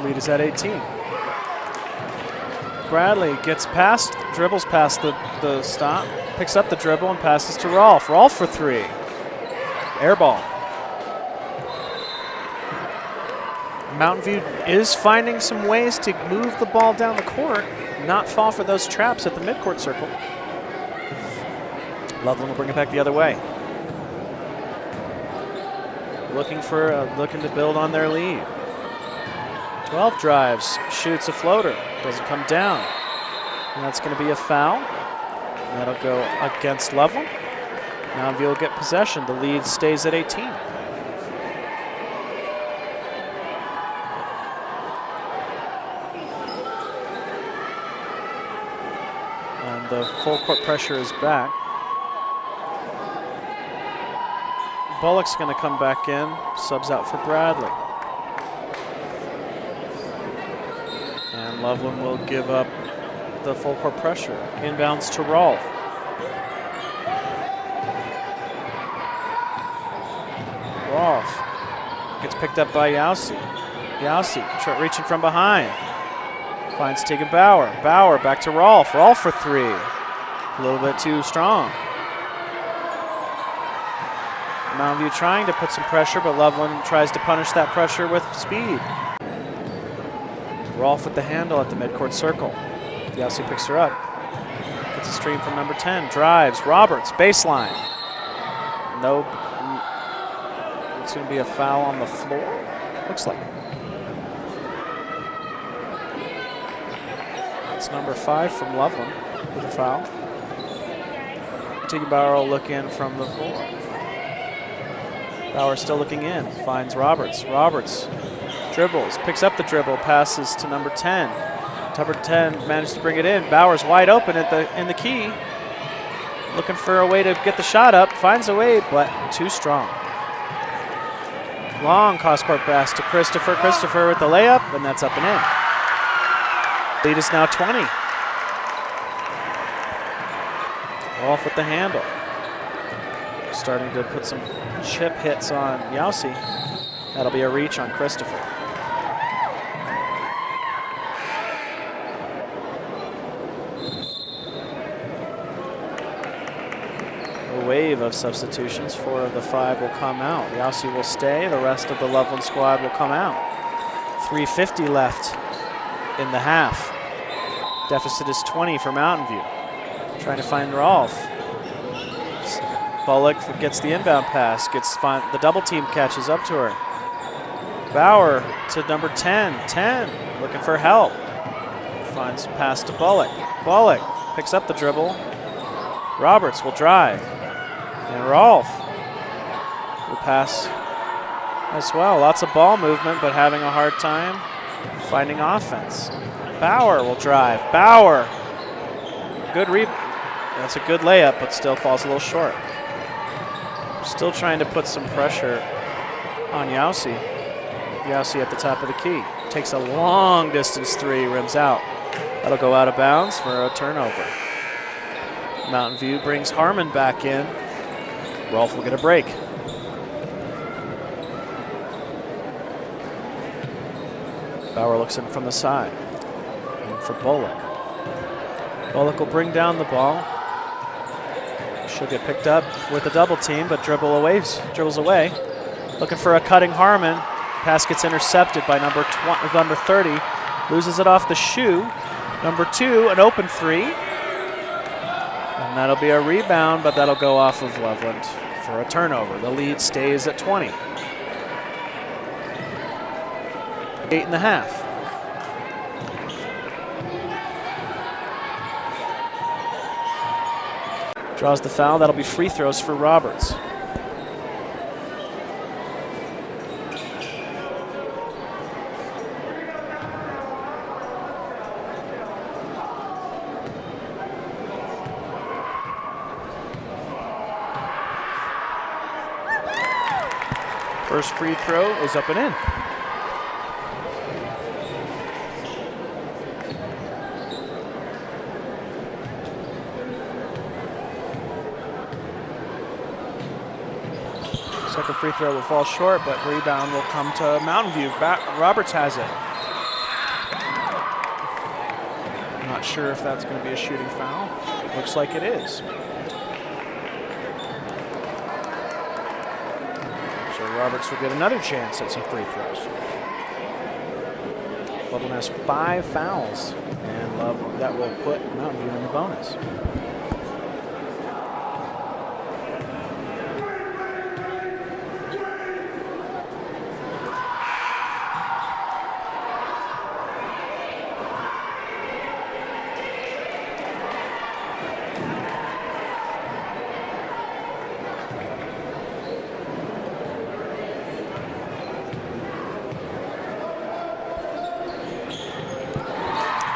Lead is at 18. Bradley gets past, dribbles past the stop, picks up the dribble and passes to Rolfe. Rolfe for three. Air ball. Mountain View is finding some ways to move the ball down the court, not fall for those traps at the midcourt circle. Loveland will bring it back the other way. Looking to build on their lead. 12 drives, shoots a floater, doesn't come down. And that's going to be a foul. And that'll go against Loveland. Mountain View will get possession. The lead stays at 18. And the full court pressure is back. Bullock's going to come back in, subs out for Bradley. And Loveland will give up the full court pressure. Inbounds to Rolfe. Rolfe gets picked up by Yausi. Yausi reaching from behind. Finds Tegan Bauer. Bauer back to Rolfe. Rolfe for three. A little bit too strong. Mountain View trying to put some pressure, but Loveland tries to punish that pressure with speed. Rolfe with the handle at the midcourt circle. Yausi picks her up. Gets a stream from number 10. Drives. Roberts. Baseline. Nope. It's going to be a foul on the floor. Looks like. It's number 5 from Loveland with a foul. Tegan Bauer will look in from the floor. Bauer still looking in. Finds Roberts. Roberts dribbles, picks up the dribble, passes to number 10. Number 10 managed to bring it in. Bauer's wide open in the key. Looking for a way to get the shot up. Finds a way, but too strong. Long cross-court pass to Christopher. Christopher with the layup, and that's up and in. Lead is now 20. Rolfe with the handle. Starting to put some chip hits on Yausi. That'll be a reach on Christopher. A wave of substitutions. 4 of the 5 will come out. Yausi will stay. The rest of the Loveland squad will come out. 3:50 left in the half. Deficit is 20 for Mountain View. Trying to find Rolfe. Bullock gets the inbound pass. The double team catches up to her. Bauer to number 10. 10 looking for help. Finds pass to Bullock. Bullock picks up the dribble. Roberts will drive. And Rolfe will pass as well. Lots of ball movement, but having a hard time finding offense. Bauer will drive. Bauer. Good That's a good layup, but still falls a little short. Still trying to put some pressure on Yausi. Yausi at the top of the key. Takes a long distance three, rims out. That'll go out of bounds for a turnover. Mountain View brings Harmon back in. Rolfe will get a break. Bauer looks in from the side. And for Bullock. Bullock will bring down the ball. She'll get picked up with a double team, but dribbles away. Looking for a cutting Harmon. Pass gets intercepted by number 30. Loses it off the shoe. Number 2, an open three. And that'll be a rebound, but that'll go off of Loveland for a turnover. The lead stays at 20. 8.5. Draws the foul. That'll be free throws for Roberts. First free throw is up and in. Second free throw will fall short, but rebound will come to Mountain View. Roberts has it. I'm not sure if that's going to be a shooting foul. Looks like it is. So Roberts will get another chance at some free throws. Loveland has 5 fouls, and that will put Mountain View in the bonus.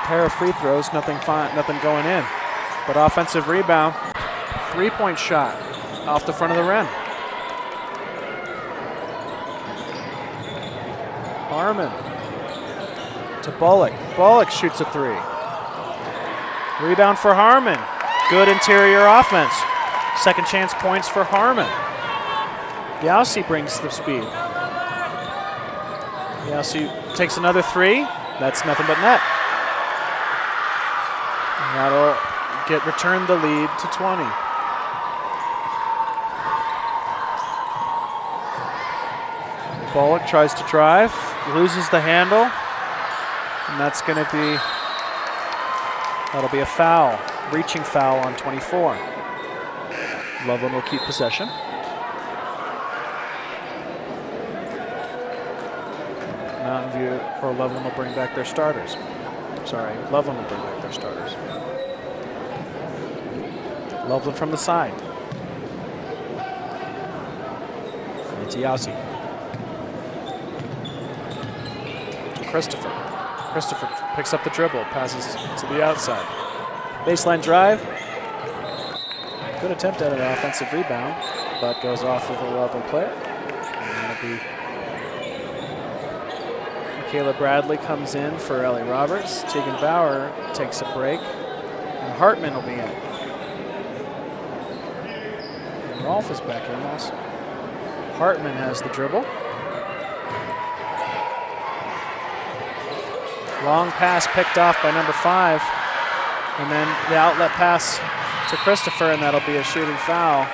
Pair of free throws, nothing going in. But offensive rebound, 3-point shot off the front of the rim. Harmon to Bullock. Bullock shoots a 3. Rebound for Harmon. Good interior offense. Second chance points for Harmon. Yossi brings the speed. Yossi takes another 3. That's nothing but net. That'll return the lead to 20. Bullock tries to drive, loses the handle, and that'll be a foul, reaching foul on 24. Loveland will keep possession. Mountain View or Loveland will bring back their starters. Sorry, Loveland will bring back their starters. Loveland from the side. It's Yossi. To Christopher. Christopher picks up the dribble, passes to the outside. Baseline drive. Good attempt at an offensive rebound, but goes off of a Loveland player. And that'll be Michaela Bradley comes in for Ellie Roberts. Tegan Bauer takes a break, and Hartman will be in. And Rolfe is back in also. Hartman has the dribble. Long pass picked off by number 5, and then the outlet pass to Christopher, and that'll be a shooting foul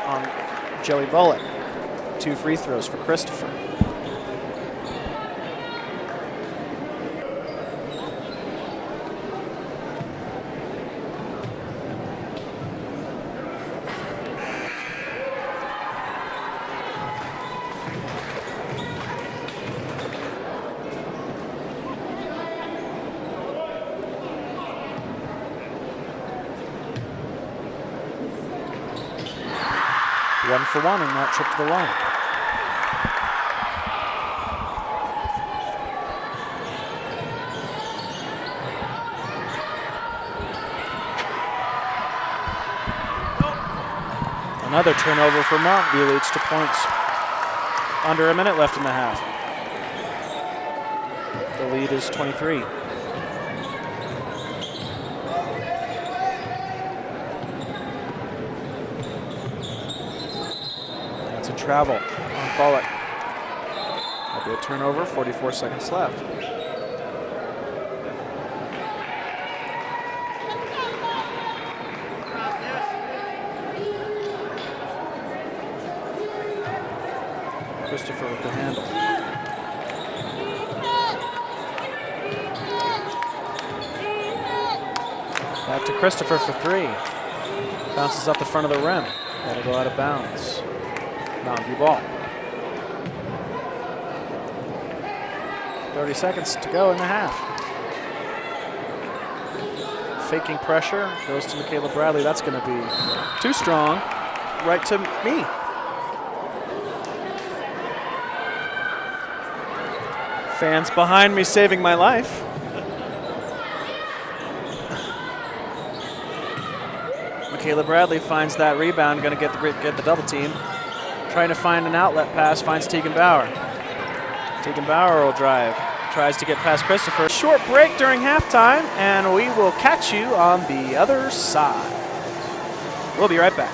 on Joey Bullock. 2 free throws for Christopher. One for one in that trip to the line. Another turnover for Mountain View leads to points. Under a minute left in the half. The lead is 23. Travel on Bullock. That'll be a turnover, 44 seconds left. Christopher with the handle. Back to Christopher for 3. Bounces up the front of the rim. That'll go out of bounds. Mountain View ball. 30 seconds to go in the half. faking pressure. Goes to Michaela Bradley. That's going to be too strong. Right to me. Fans behind me saving my life. Michaela Bradley finds that rebound, going to get the double team. Trying to find an outlet pass, finds Tegan Bauer. Tegan Bauer will drive, tries to get past Christopher. Short break during halftime, and we will catch you on the other side. We'll be right back.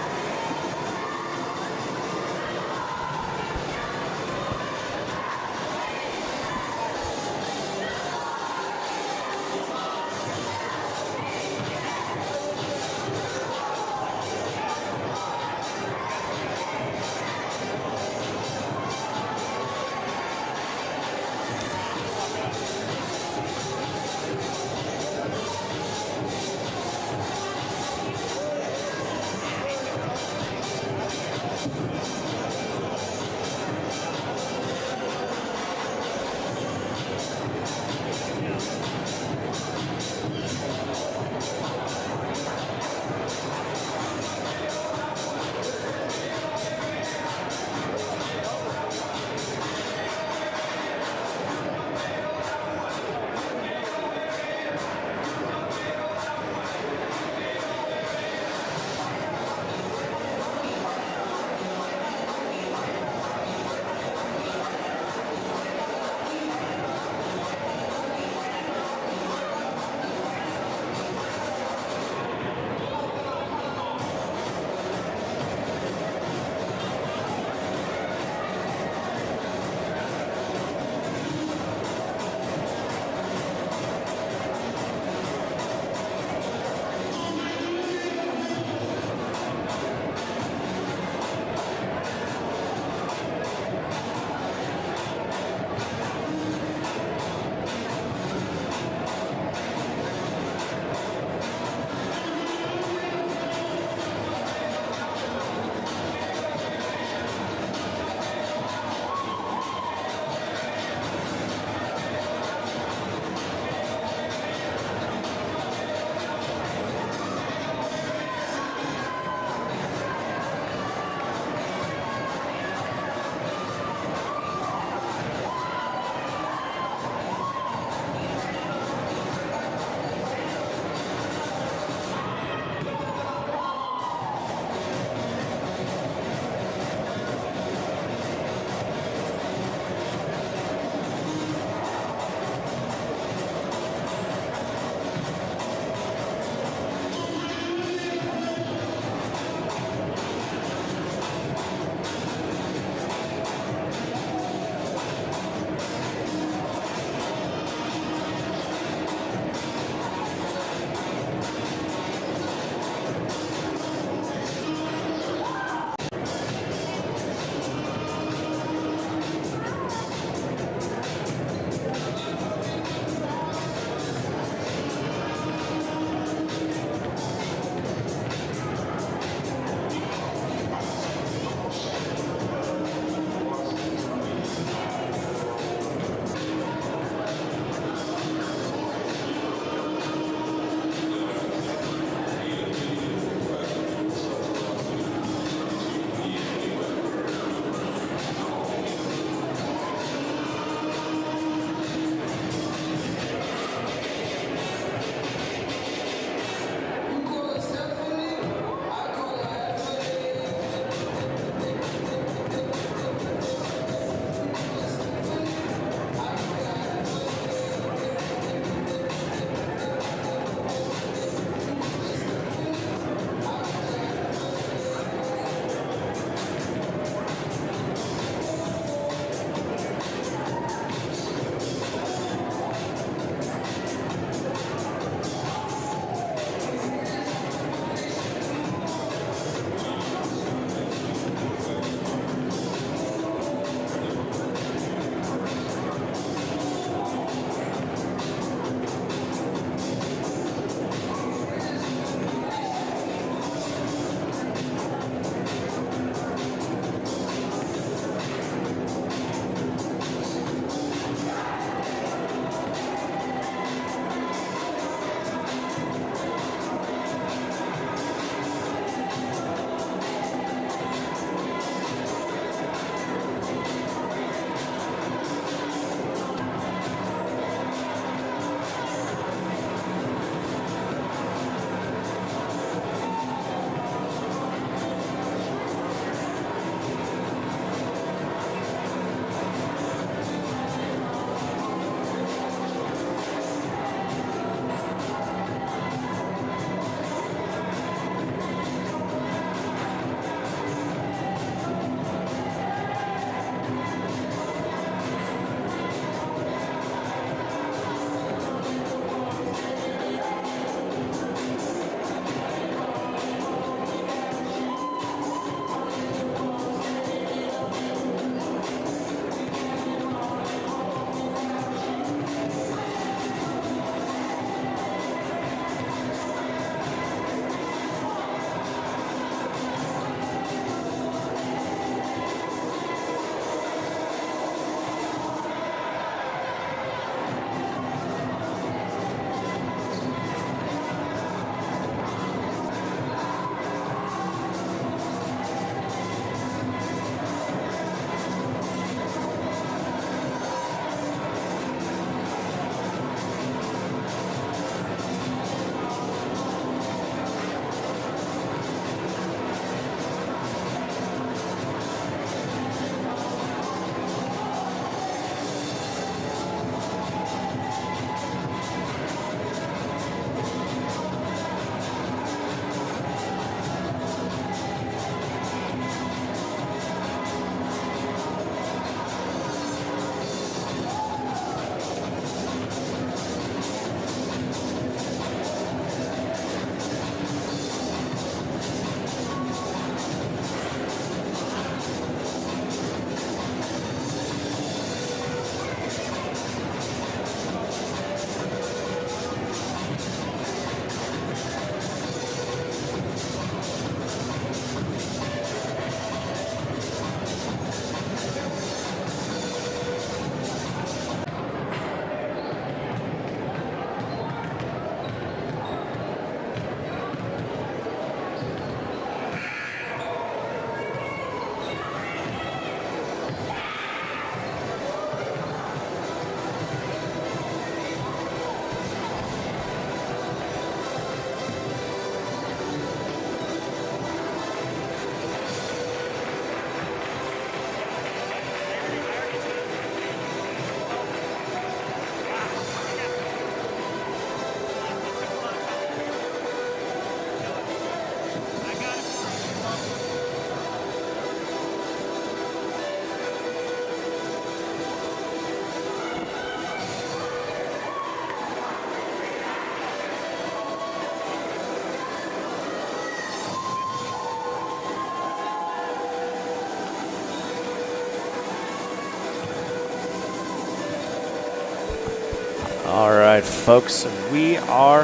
All right, folks, and we are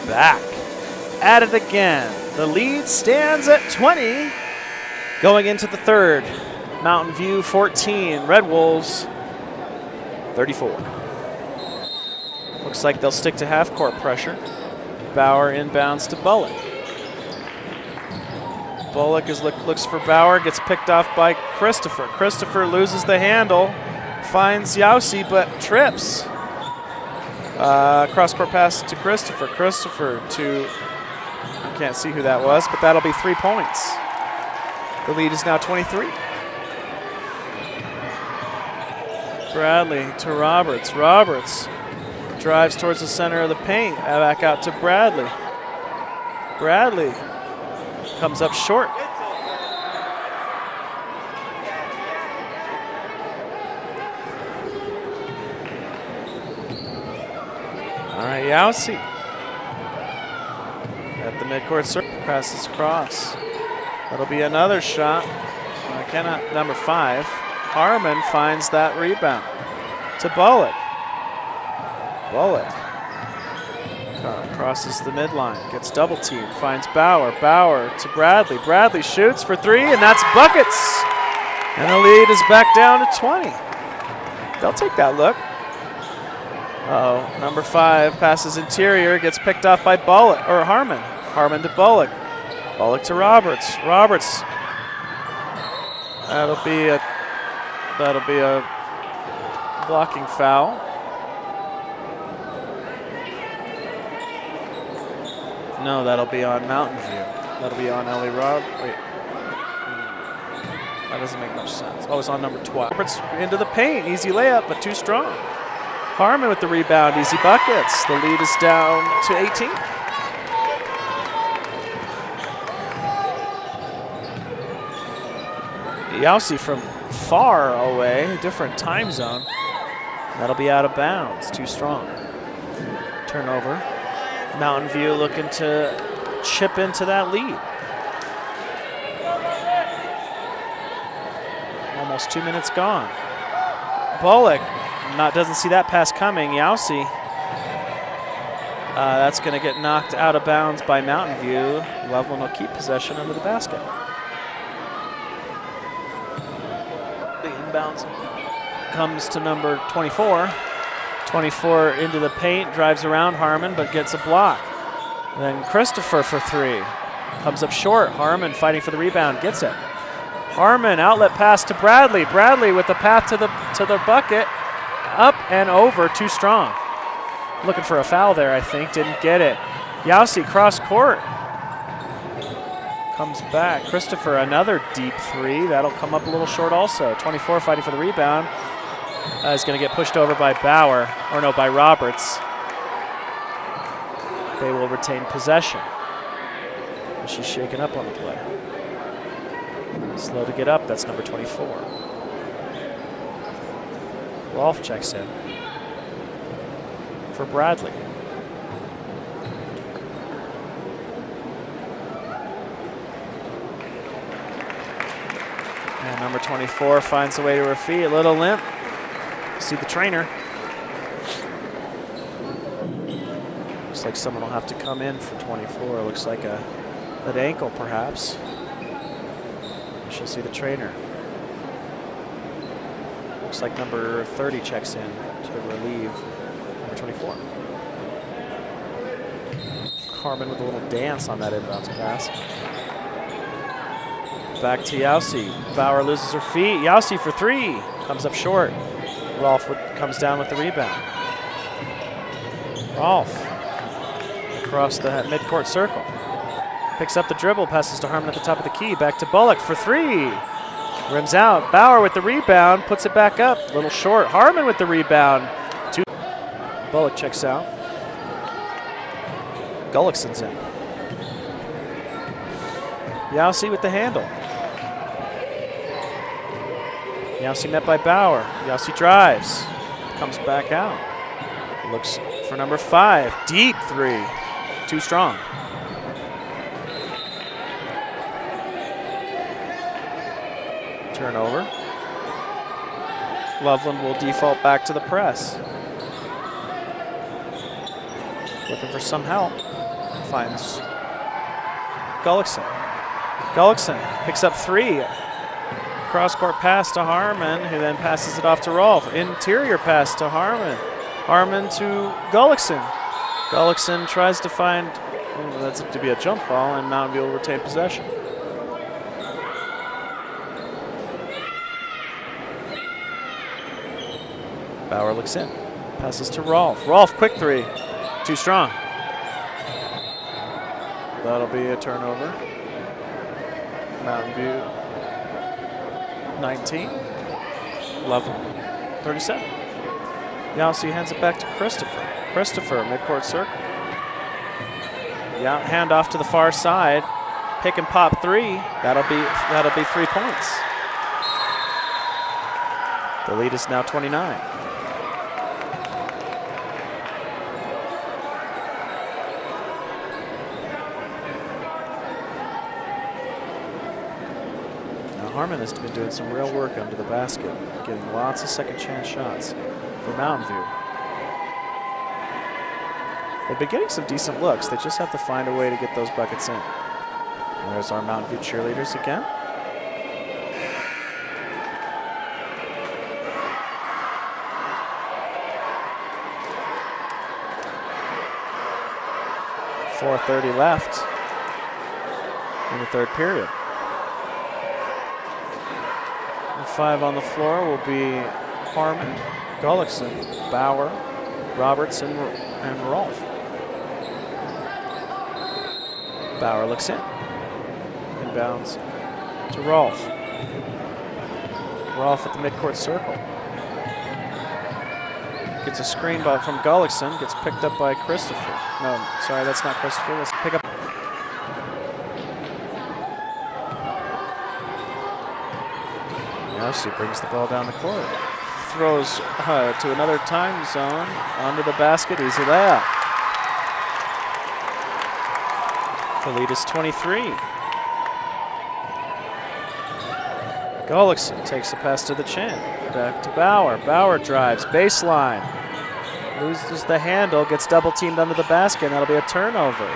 back at it again. The lead stands at 20 going into the third. Mountain View 14, Red Wolves 34. Looks like they'll stick to half-court pressure. Bauer inbounds to Bullock. Bullock looks for Bauer, gets picked off by Christopher. Christopher loses the handle, finds Yausi, but trips. Cross-court pass to Christopher. Christopher to, I can't see who that was, but that'll be 3 points. The lead is now 23. Bradley to Roberts. Roberts drives towards the center of the paint. Back out to Bradley. Bradley comes up short. All right, Yausi at the midcourt circle, passes across. That'll be another shot. Number 5. Harmon finds that rebound to Bullock. Bullock crosses the midline, gets double teamed, finds Bauer. Bauer to Bradley. Bradley shoots for 3, and that's buckets. And the lead is back down to 20. They'll take that look. Number 5 passes interior, gets picked off by Bullock or Harmon. Harmon to Bullock. Bullock to Roberts. Roberts. That'll be a blocking foul. No, that'll be on Mountain View. That'll be on Ellie Rob. Wait. That doesn't make much sense. Oh, it's on number 12. Roberts into the paint. Easy layup, but too strong. Harmon with the rebound. Easy buckets. The lead is down to 18. Yausi from far away, different time zone. That'll be out of bounds, too strong. Turnover. Mountain View looking to chip into that lead. Almost 2 minutes gone. Bullock doesn't see that pass coming. Yausi. That's going to get knocked out of bounds by Mountain View. Loveland will keep possession under the basket. Inbounds comes to number 24. 24 into the paint, drives around Harmon, but gets a block. Then Christopher for 3. Comes up short. Harmon fighting for the rebound, gets it. Harmon, outlet pass to Bradley. Bradley with the path to the bucket. Up and over, too strong. Looking for a foul there, I think. Didn't get it. Yausi cross court. Comes back. Christopher, another deep 3. That'll come up a little short also. 24 fighting for the rebound. Is going to get pushed over by Bauer, or no, by Roberts. They will retain possession. She's shaken up on the play. Slow to get up, that's number 24. Rolf checks in for Bradley. And number 24 finds a way to her feet, a little limp. See the trainer. Looks like someone will have to come in for 24. Looks like an ankle, perhaps. She'll see the trainer. Looks like number 30 checks in to relieve number 24. Harmon with a little dance on that inbounds pass. Back to Yausi. Bauer loses her feet. Yausi for 3. Comes up short. Rolf comes down with the rebound. Rolf across the midcourt circle. Picks up the dribble, passes to Harmon at the top of the key. Back to Bullock for 3. Rims out. Bauer with the rebound, puts it back up. A little short. Harmon with the rebound. Bullock checks out. Gullickson's in. Yausi with the handle. Yausi met by Bauer. Yausi drives. Comes back out. Looks for number 5. Deep 3. Too strong. Turnover. Loveland will default back to the press. Looking for some help. Finds Gullickson. Gullickson picks up 3. Cross-court pass to Harmon, who then passes it off to Rolfe. Interior pass to Harmon. Harmon to Gullickson. Gullickson tries to find, that's to be a jump ball, and Mountain View will retain possession. Bauer looks in. Passes to Rolfe. Rolfe, quick 3. Too strong. That'll be a turnover. Mountain View 19. Loveland 37. Yossi hands it back to Christopher. Christopher, midcourt circle. Yeah, hand off to the far side. Pick and pop 3. That'll be 3 points. The lead is now 29. Harmon has been doing some real work under the basket, getting lots of second chance shots for Mountain View. They've been getting some decent looks. They just have to find a way to get those buckets in. And there's our Mountain View cheerleaders again. .4:30 left in the third period. 5 on the floor will be Harmon, Gullickson, Bauer, Robertson, and Rolfe. Bauer looks in. Inbounds to Rolfe. Rolfe at the midcourt circle. Gets a screen ball from Gullickson, gets picked up by Christopher. No, sorry, that's not Christopher. Let's pick up. Yossi brings the ball down the court. Throws to another time zone. Under the basket, easy layup. The lead is 23. Gullickson takes a pass to the chin. Back to Bauer. Bauer drives, baseline. Loses the handle, gets double teamed under the basket, and that'll be a turnover.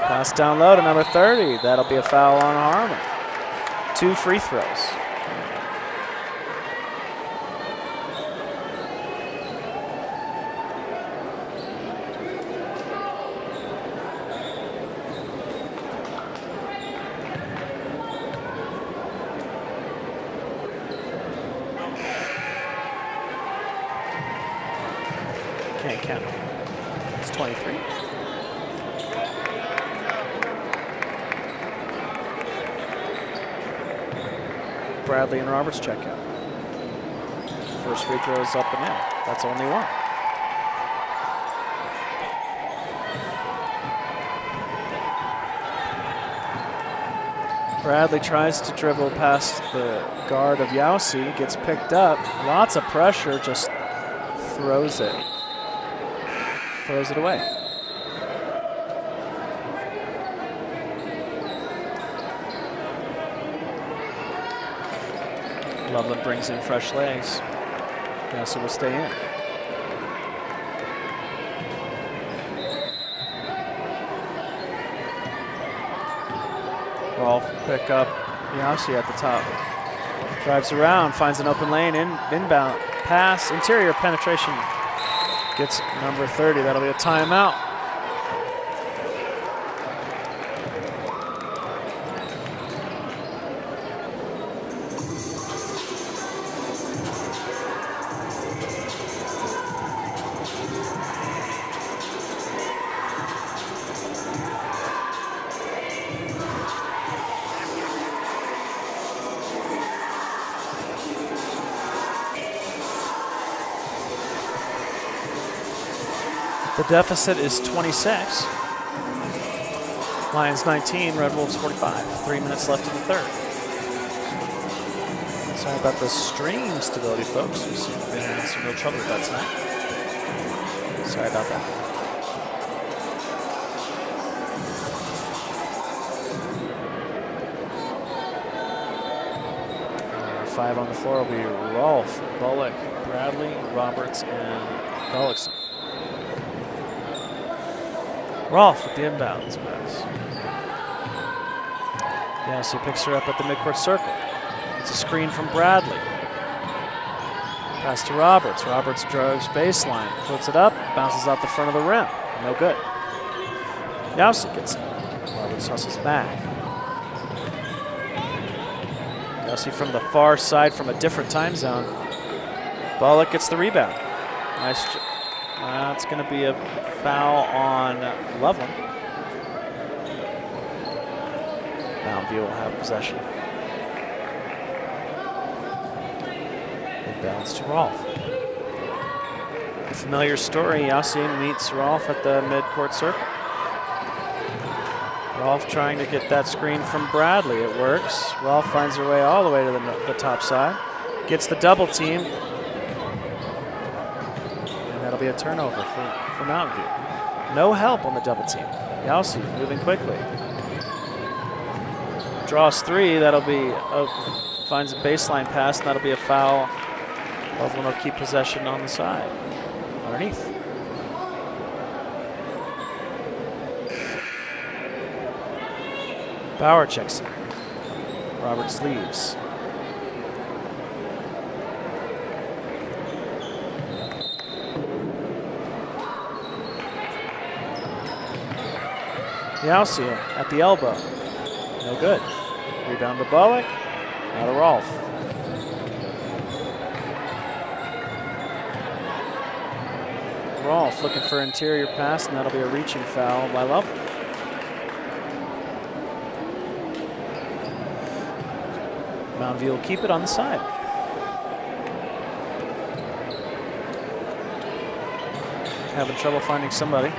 Pass down low to number 30. That'll be a foul on Harmon. 2 free throws. Can't count. It's 23. Bradley and Roberts check out. First free throw is up and in. That's only 1. Bradley tries to dribble past the guard of Yossi, gets picked up. Lots of pressure, just throws it. Throws it away. Loveland brings in fresh legs. Yossi will stay in. Rolfe pick up Yossi at the top. Drives around, finds an open lane, inbound pass, interior penetration. Gets number 30, that'll be a timeout. The deficit is 26. Lions 19, Red Wolves 45. 3 minutes left in the third. Sorry about the stream stability, folks. We seem to be having some real trouble with that tonight. Sorry about that. 5 on the floor will be Rolfe, Bullock, Bradley, Roberts, and Gullickson. Rolfe with the inbounds pass. Yowski picks her up at the midcourt circle. It's a screen from Bradley. Pass to Roberts. Roberts drives baseline, puts it up, bounces off the front of the rim. No good. Yowski gets it. Roberts hustles back. Yowski from the far side from a different time zone. Bullock gets the rebound. Nice. That's going to be a foul on Loveland. Mountain View will have possession. Inbounds to Rolfe. A familiar story. Yowski meets Rolfe at the midcourt circle. Rolfe trying to get that screen from Bradley. It works. Rolfe finds her way all the way to the top side. Gets the double team. And that'll be a turnover for Mountain View. No help on the double team. Yowski moving quickly. Draws 3. That'll be finds a baseline pass, and that'll be a foul. Loveland will keep possession on the side. Underneath. Bauer checks in. Roberts leaves. Yowski at the elbow. No good. Rebound to Bullock. Now to Rolfe. Rolfe looking for interior pass, and that'll be a reaching foul by Loveland. Mountain View will keep it on the side. Having trouble finding somebody.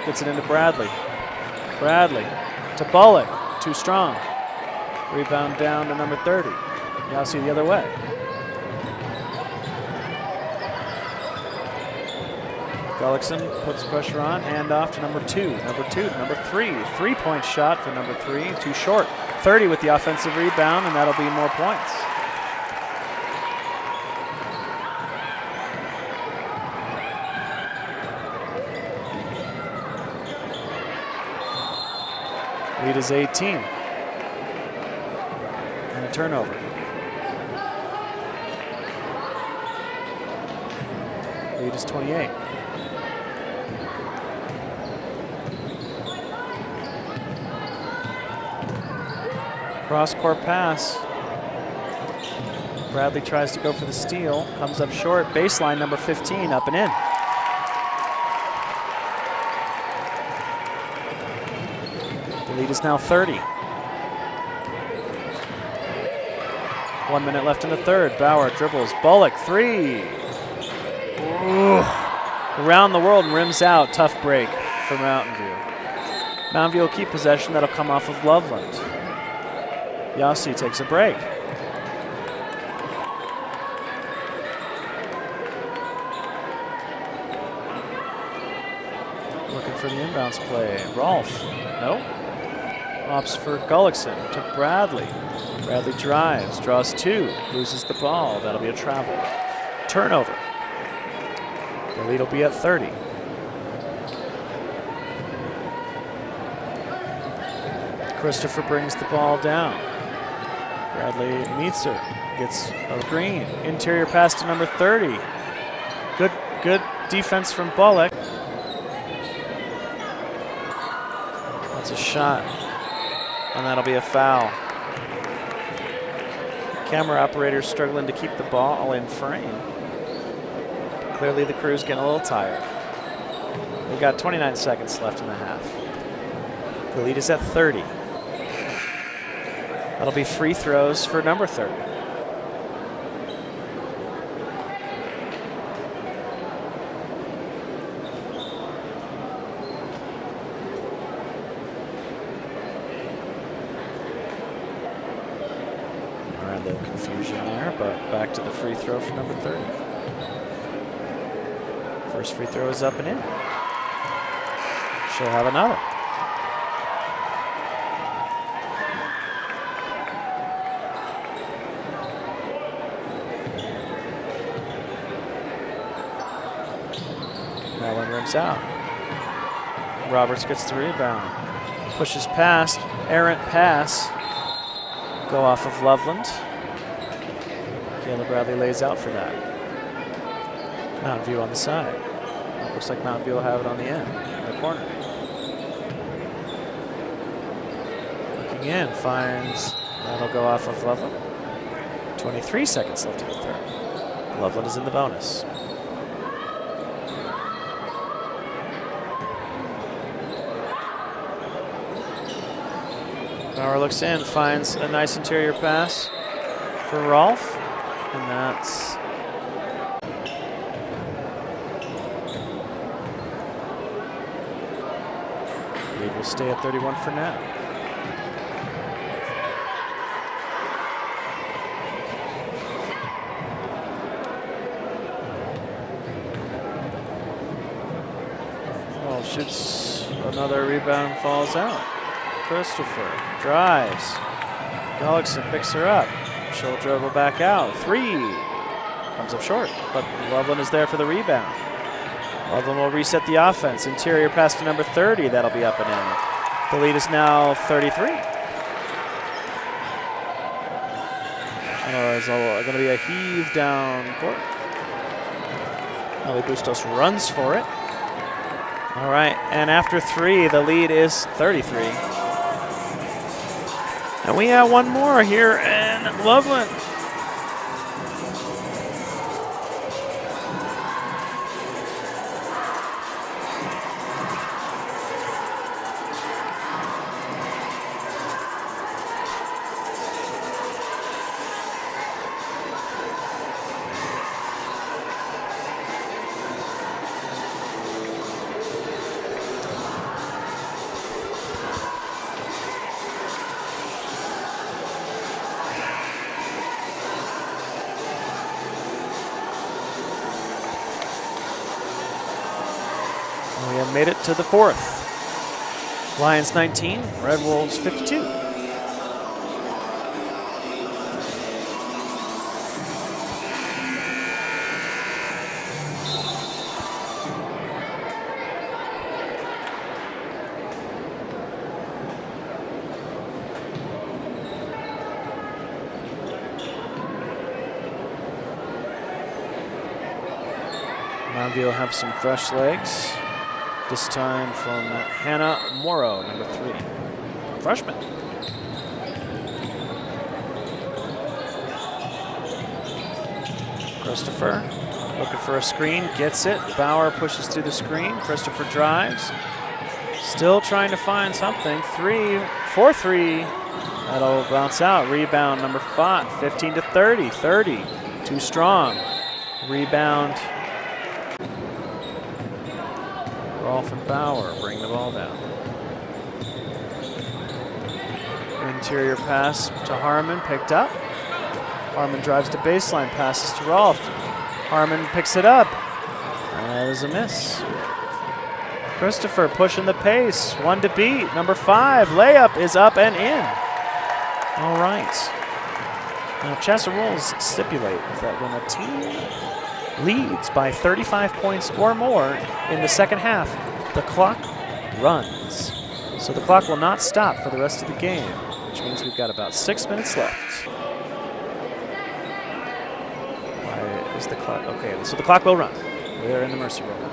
Gets it into Bradley. Bradley to Bullock. Too strong. Rebound down to number 30. Yowski the other way. Gullickson puts pressure on. Hand off to number 2. Number 2 to number 3. 3-point shot for number 3. Too short. 30 with the offensive rebound, and that'll be more points. Lead is 18. And a turnover. Lead is 28. Cross-court pass. Bradley tries to go for the steal. Comes up short. Baseline number 15, up and in. The lead is now 30. 1 minute left in the third. Bauer dribbles. Bullock, 3. Ooh. Around the world and rims out. Tough break for Mountain View. Mountain View will keep possession. That'll come off of Loveland. Yowski takes a break. Looking for the inbounds play. Rolfe. No. Opts for Gullickson to Bradley. Bradley drives, draws 2, loses the ball. That'll be a travel. Turnover. The lead will be at 30. Christopher brings the ball down. Bradley meets her, gets a green. Interior pass to number 30. Good defense from Bullock. That's a shot, and that'll be a foul. Camera operator struggling to keep the ball in frame. Clearly the crew's getting a little tired. We've got 29 seconds left in the half. The lead is at 30. That'll be free throws for number 30. All right, a little confusion there, but back to the free throw for number 30. First free throw is up and in. She'll have another. rims out. Roberts gets the rebound. Pushes past, errant pass. Go off of Loveland. Caleb Bradley lays out for that. Mountain View on the side. Looks like Mountain View will have it on the end, in the corner. Looking in, finds, that'll go off of Loveland. 23 seconds left in the third. Loveland is in the bonus. Bauer looks in, finds a nice interior pass for Rolfe, and that's lead will stay at 31 for now. Well, shoots another rebound, falls out. Christopher drives. Gullickson picks her up. She'll dribble back out. Three. Comes up short, but Loveland is there for the rebound. Loveland will reset the offense. Interior pass to number 30. That'll be up and in. The lead is now 33. It's going to be a heave down court. Ellie Bustos runs for it. All right, and after three, the lead is 33. And we have one more here in Loveland. We have made it to the fourth. Lions 19, Red Wolves 52. Mountain View will have some fresh legs. This time from Hannah Morrow, number 3, freshman. Christopher looking for a screen, gets it. Bauer pushes through the screen. Christopher drives. Still trying to find something. 4-3. That'll bounce out. Rebound number 5, 15 to 30. 30, too strong. Rebound. Rolfe and Bauer bring the ball down. Interior pass to Harmon, picked up. Harmon drives to baseline, passes to Rolfe. Harmon picks it up. That is a miss. Christopher pushing the pace, 1 to beat. Number 5, layup is up and in. All right. Now, Chassa rules stipulate that when a team leads by 35 points or more in the second half, the clock runs. So the clock will not stop for the rest of the game, which means we've got about 6 minutes left. Why is the clock? Okay, so the clock will run. We're in the Mercy Room.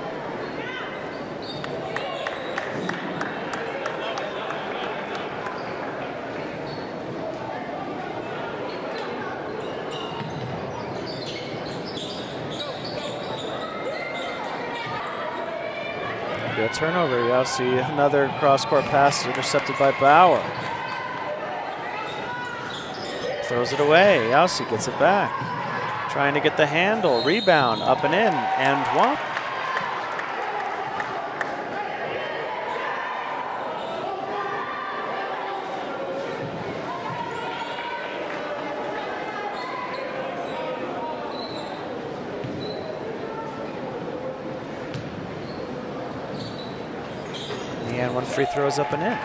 A turnover. You see another cross-court pass intercepted by Bauer. Throws it away. Yowsi gets it back. Trying to get the handle. Rebound up and in. And what? And one free throw is up and in.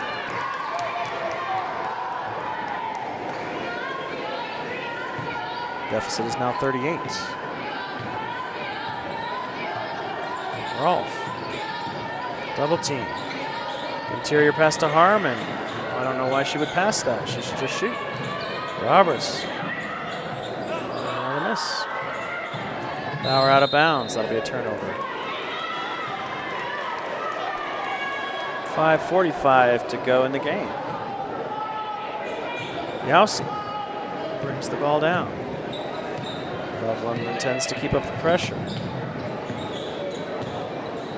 Deficit is now 38. Rolfe Double team. Interior pass to Harmon. I don't know why she would pass that. She should just shoot. Roberts. Another miss. Bauer out of bounds. That'll be a turnover. 5:45 to go in the game. Yowsi brings the ball down. Loveland intends to keep up the pressure.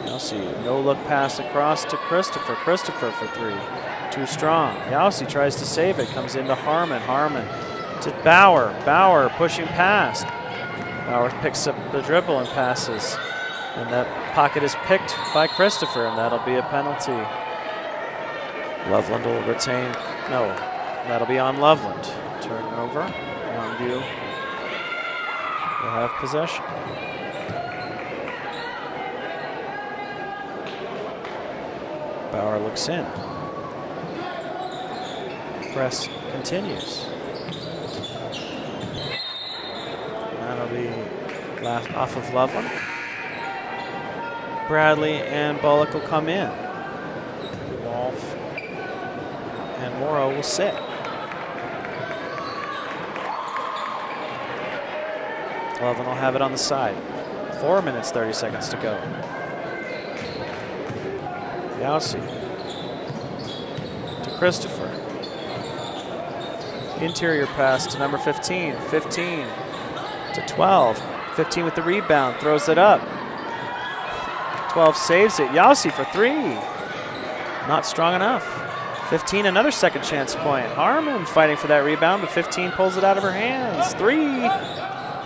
Yowsi, no look pass across to Christopher. Christopher for three. Too strong. Yowsi tries to save it. Comes into Harmon. Harmon to Bauer. Bauer pushing past. Bauer picks up the dribble and passes. And that pocket is picked by Christopher, and that'll be a penalty. Loveland will retain. No, that'll be on Loveland. Turnover. Longview will have possession. Bauer looks in. Press continues. That'll be off of Loveland. Bradley and Bullock will come in. Wolf and Morrow will sit. Loveland will have it on the side. 4 minutes, 30 seconds to go. Yowsi to Christopher. Interior pass to number 15. 15 to 12. 15 with the rebound, throws it up. 12 saves it. Yowsi for three. Not strong enough. 15, another second chance point. Harmon fighting for that rebound, but 15 pulls it out of her hands. 3.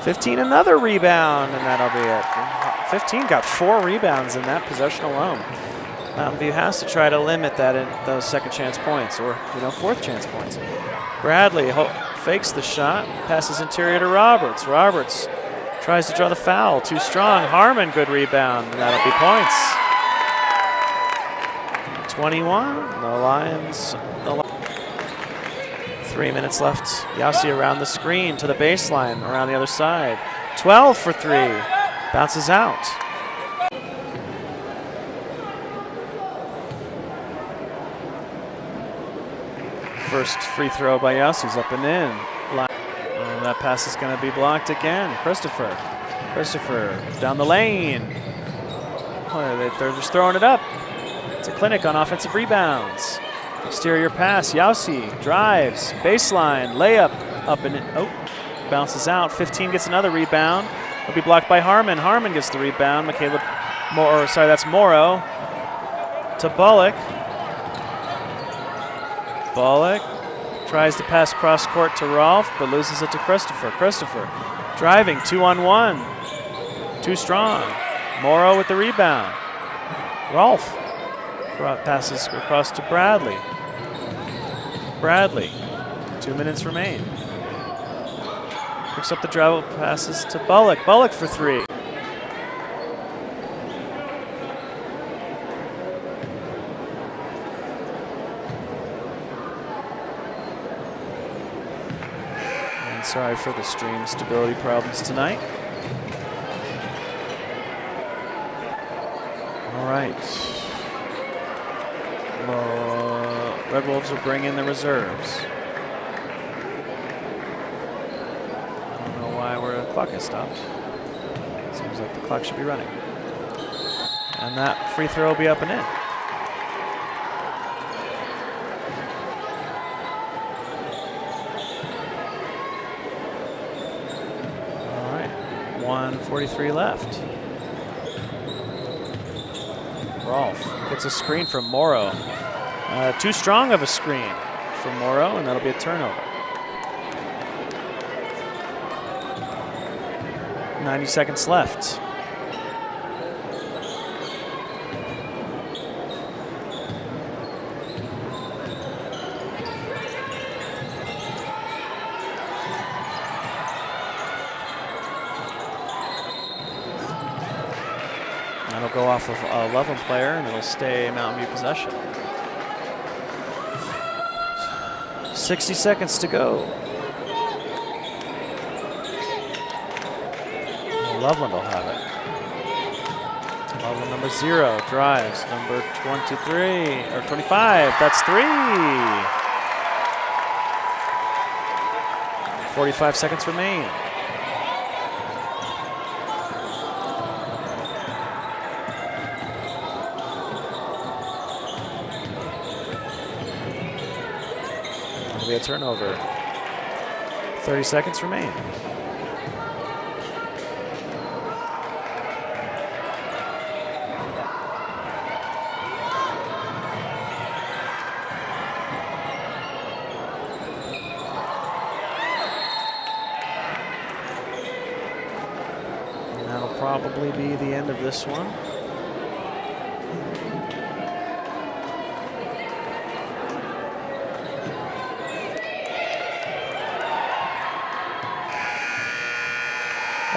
15, another rebound, and that'll be it. 15 got 4 rebounds in that possession alone. Mountain View has to try to limit that in those second chance points, or fourth chance points. Bradley fakes the shot, passes interior to Roberts. Roberts tries to draw the foul, too strong. Harmon, good rebound, and that'll be points. 21, the Lions. 3 minutes left. Yowsi around the screen to the baseline, around the other side. 12 for three, bounces out. First free throw by Yowsi's up and in. And that pass is going to be blocked again. Christopher down the lane. Oh, they're just throwing it up. It's a clinic on offensive rebounds. Exterior pass. Yowsi drives baseline layup up and in. Oh, bounces out. 15 gets another rebound. It'll be blocked by Harmon. Harmon gets the rebound. That's Morrow to Bullock. Bullock tries to pass cross court to Rolfe, but loses it to Christopher. Christopher driving 2-on-1. Too strong. Morrow with the rebound. Rolfe passes across to Bradley. Bradley, 2 minutes remain. Picks up the dribble, passes to Bullock. Bullock for three. Sorry for the stream stability problems tonight. All right. Red Wolves will bring in the reserves. I don't know why the clock has stopped. Seems like the clock should be running. And that free throw will be up and in. All right, 1:43 left. Rolfe gets a screen from Morrow. Too strong of a screen from Morrow, and that'll be a turnover. 90 seconds left. That'll go off of a Loveland player, and it'll stay Mountain View possession. 60 seconds to go. Loveland will have it. Loveland Number 0 drives. Number 23 or 25. That's 3. 45 seconds remain. That'll be a turnover. 30 seconds remain. Probably be the end of this one.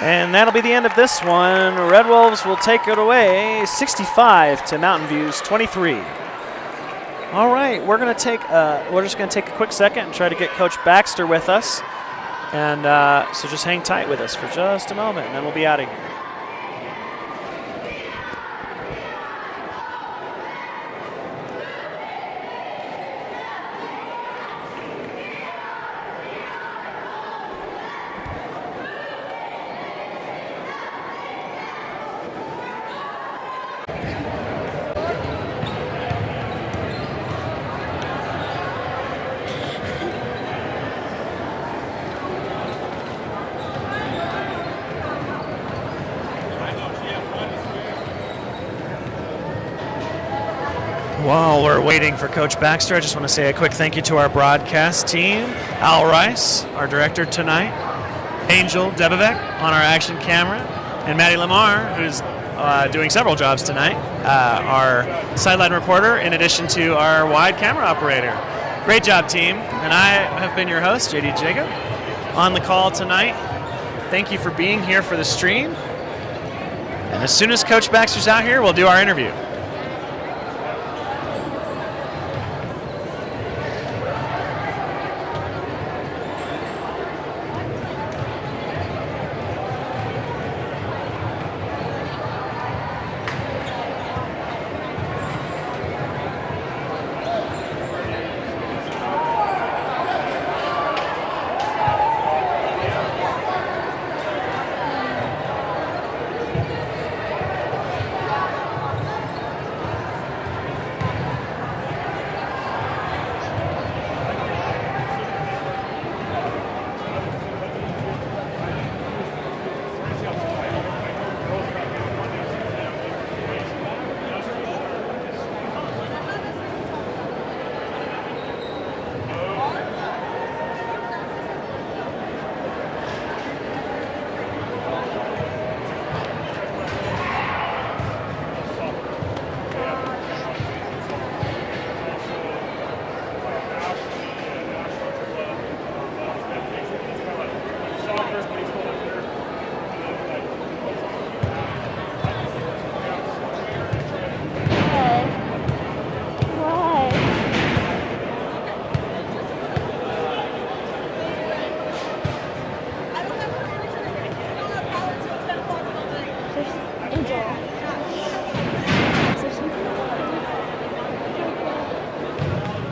And that'll be the end of this one. Red Wolves will take it away, 65 to Mountain View's 23. All right, we're just gonna take a quick second and try to get Coach Baxter with us, and so just hang tight with us for just a moment, and then we'll be out of here. While we're waiting for Coach Baxter, I just want to say a quick thank you to our broadcast team. Al Rice, our director tonight, Angel Debevec on our action camera, and Maddie Lamar, who's doing several jobs tonight, our sideline reporter, in addition to our wide camera operator. Great job, team. And I have been your host, JD Jacob, on the call tonight. Thank you for being here for the stream. And as soon as Coach Baxter's out here, we'll do our interview.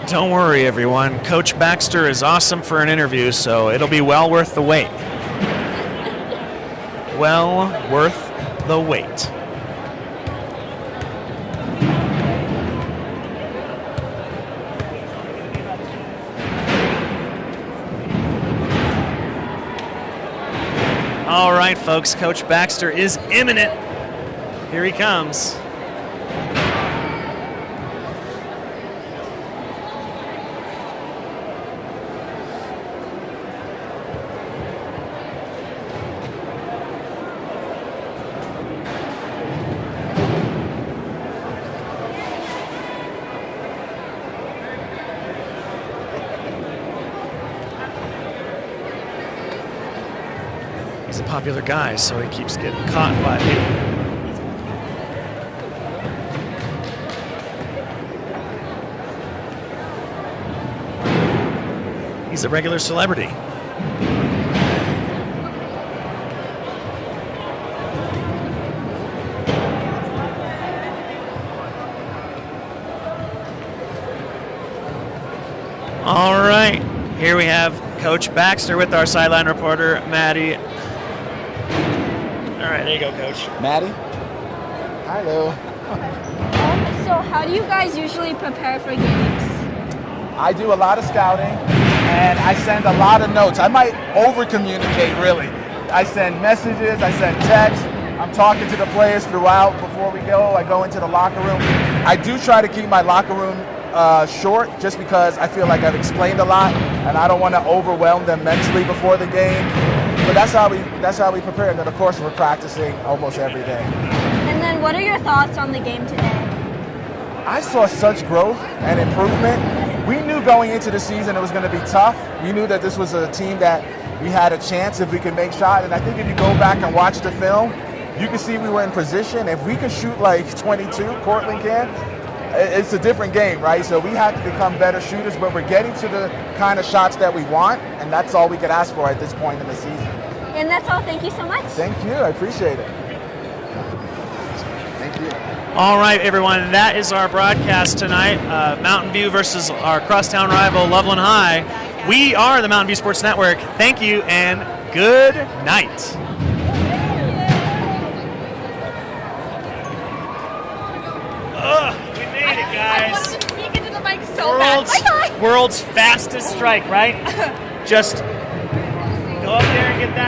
Don't worry, everyone. Coach Baxter is awesome for an interview, so it'll be well worth the wait. Well worth the wait. All right, folks, Coach Baxter is imminent. Here he comes. He's a popular guy, so he keeps getting caught by people. He's a regular celebrity. All right, here we have Coach Baxter with our sideline reporter, Maddie. All right, there you go, Coach. Maddie? Hello. So how do you guys usually prepare for games? I do a lot of scouting, and I send a lot of notes. I might over-communicate, really. I send messages, I send texts. I'm talking to the players throughout before we go. I go into the locker room. I do try to keep my locker room short, just because I feel like I've explained a lot, and I don't want to overwhelm them mentally before the game. But that's how we prepare. And then, of course, we're practicing almost every day. And then what are your thoughts on the game today? I saw such growth and improvement. We knew going into the season it was going to be tough. We knew that this was a team that we had a chance if we could make shots. And I think if you go back and watch the film, you can see we were in position. If we could shoot like 22, Portland can, it's a different game, right? So we have to become better shooters, but we're getting to the kind of shots that we want, and that's all we can ask for at this point in the season. And that's all. Thank you so much. Thank you. I appreciate it. Thank you. All right, everyone, that is our broadcast tonight. Mountain View versus our crosstown rival, Loveland High. We are the Mountain View Sports Network. Thank you, and good night. We made it, guys. I wanted to speak into the mic so bad. Bye-bye. World's fastest strike, right? Just go up there and get that.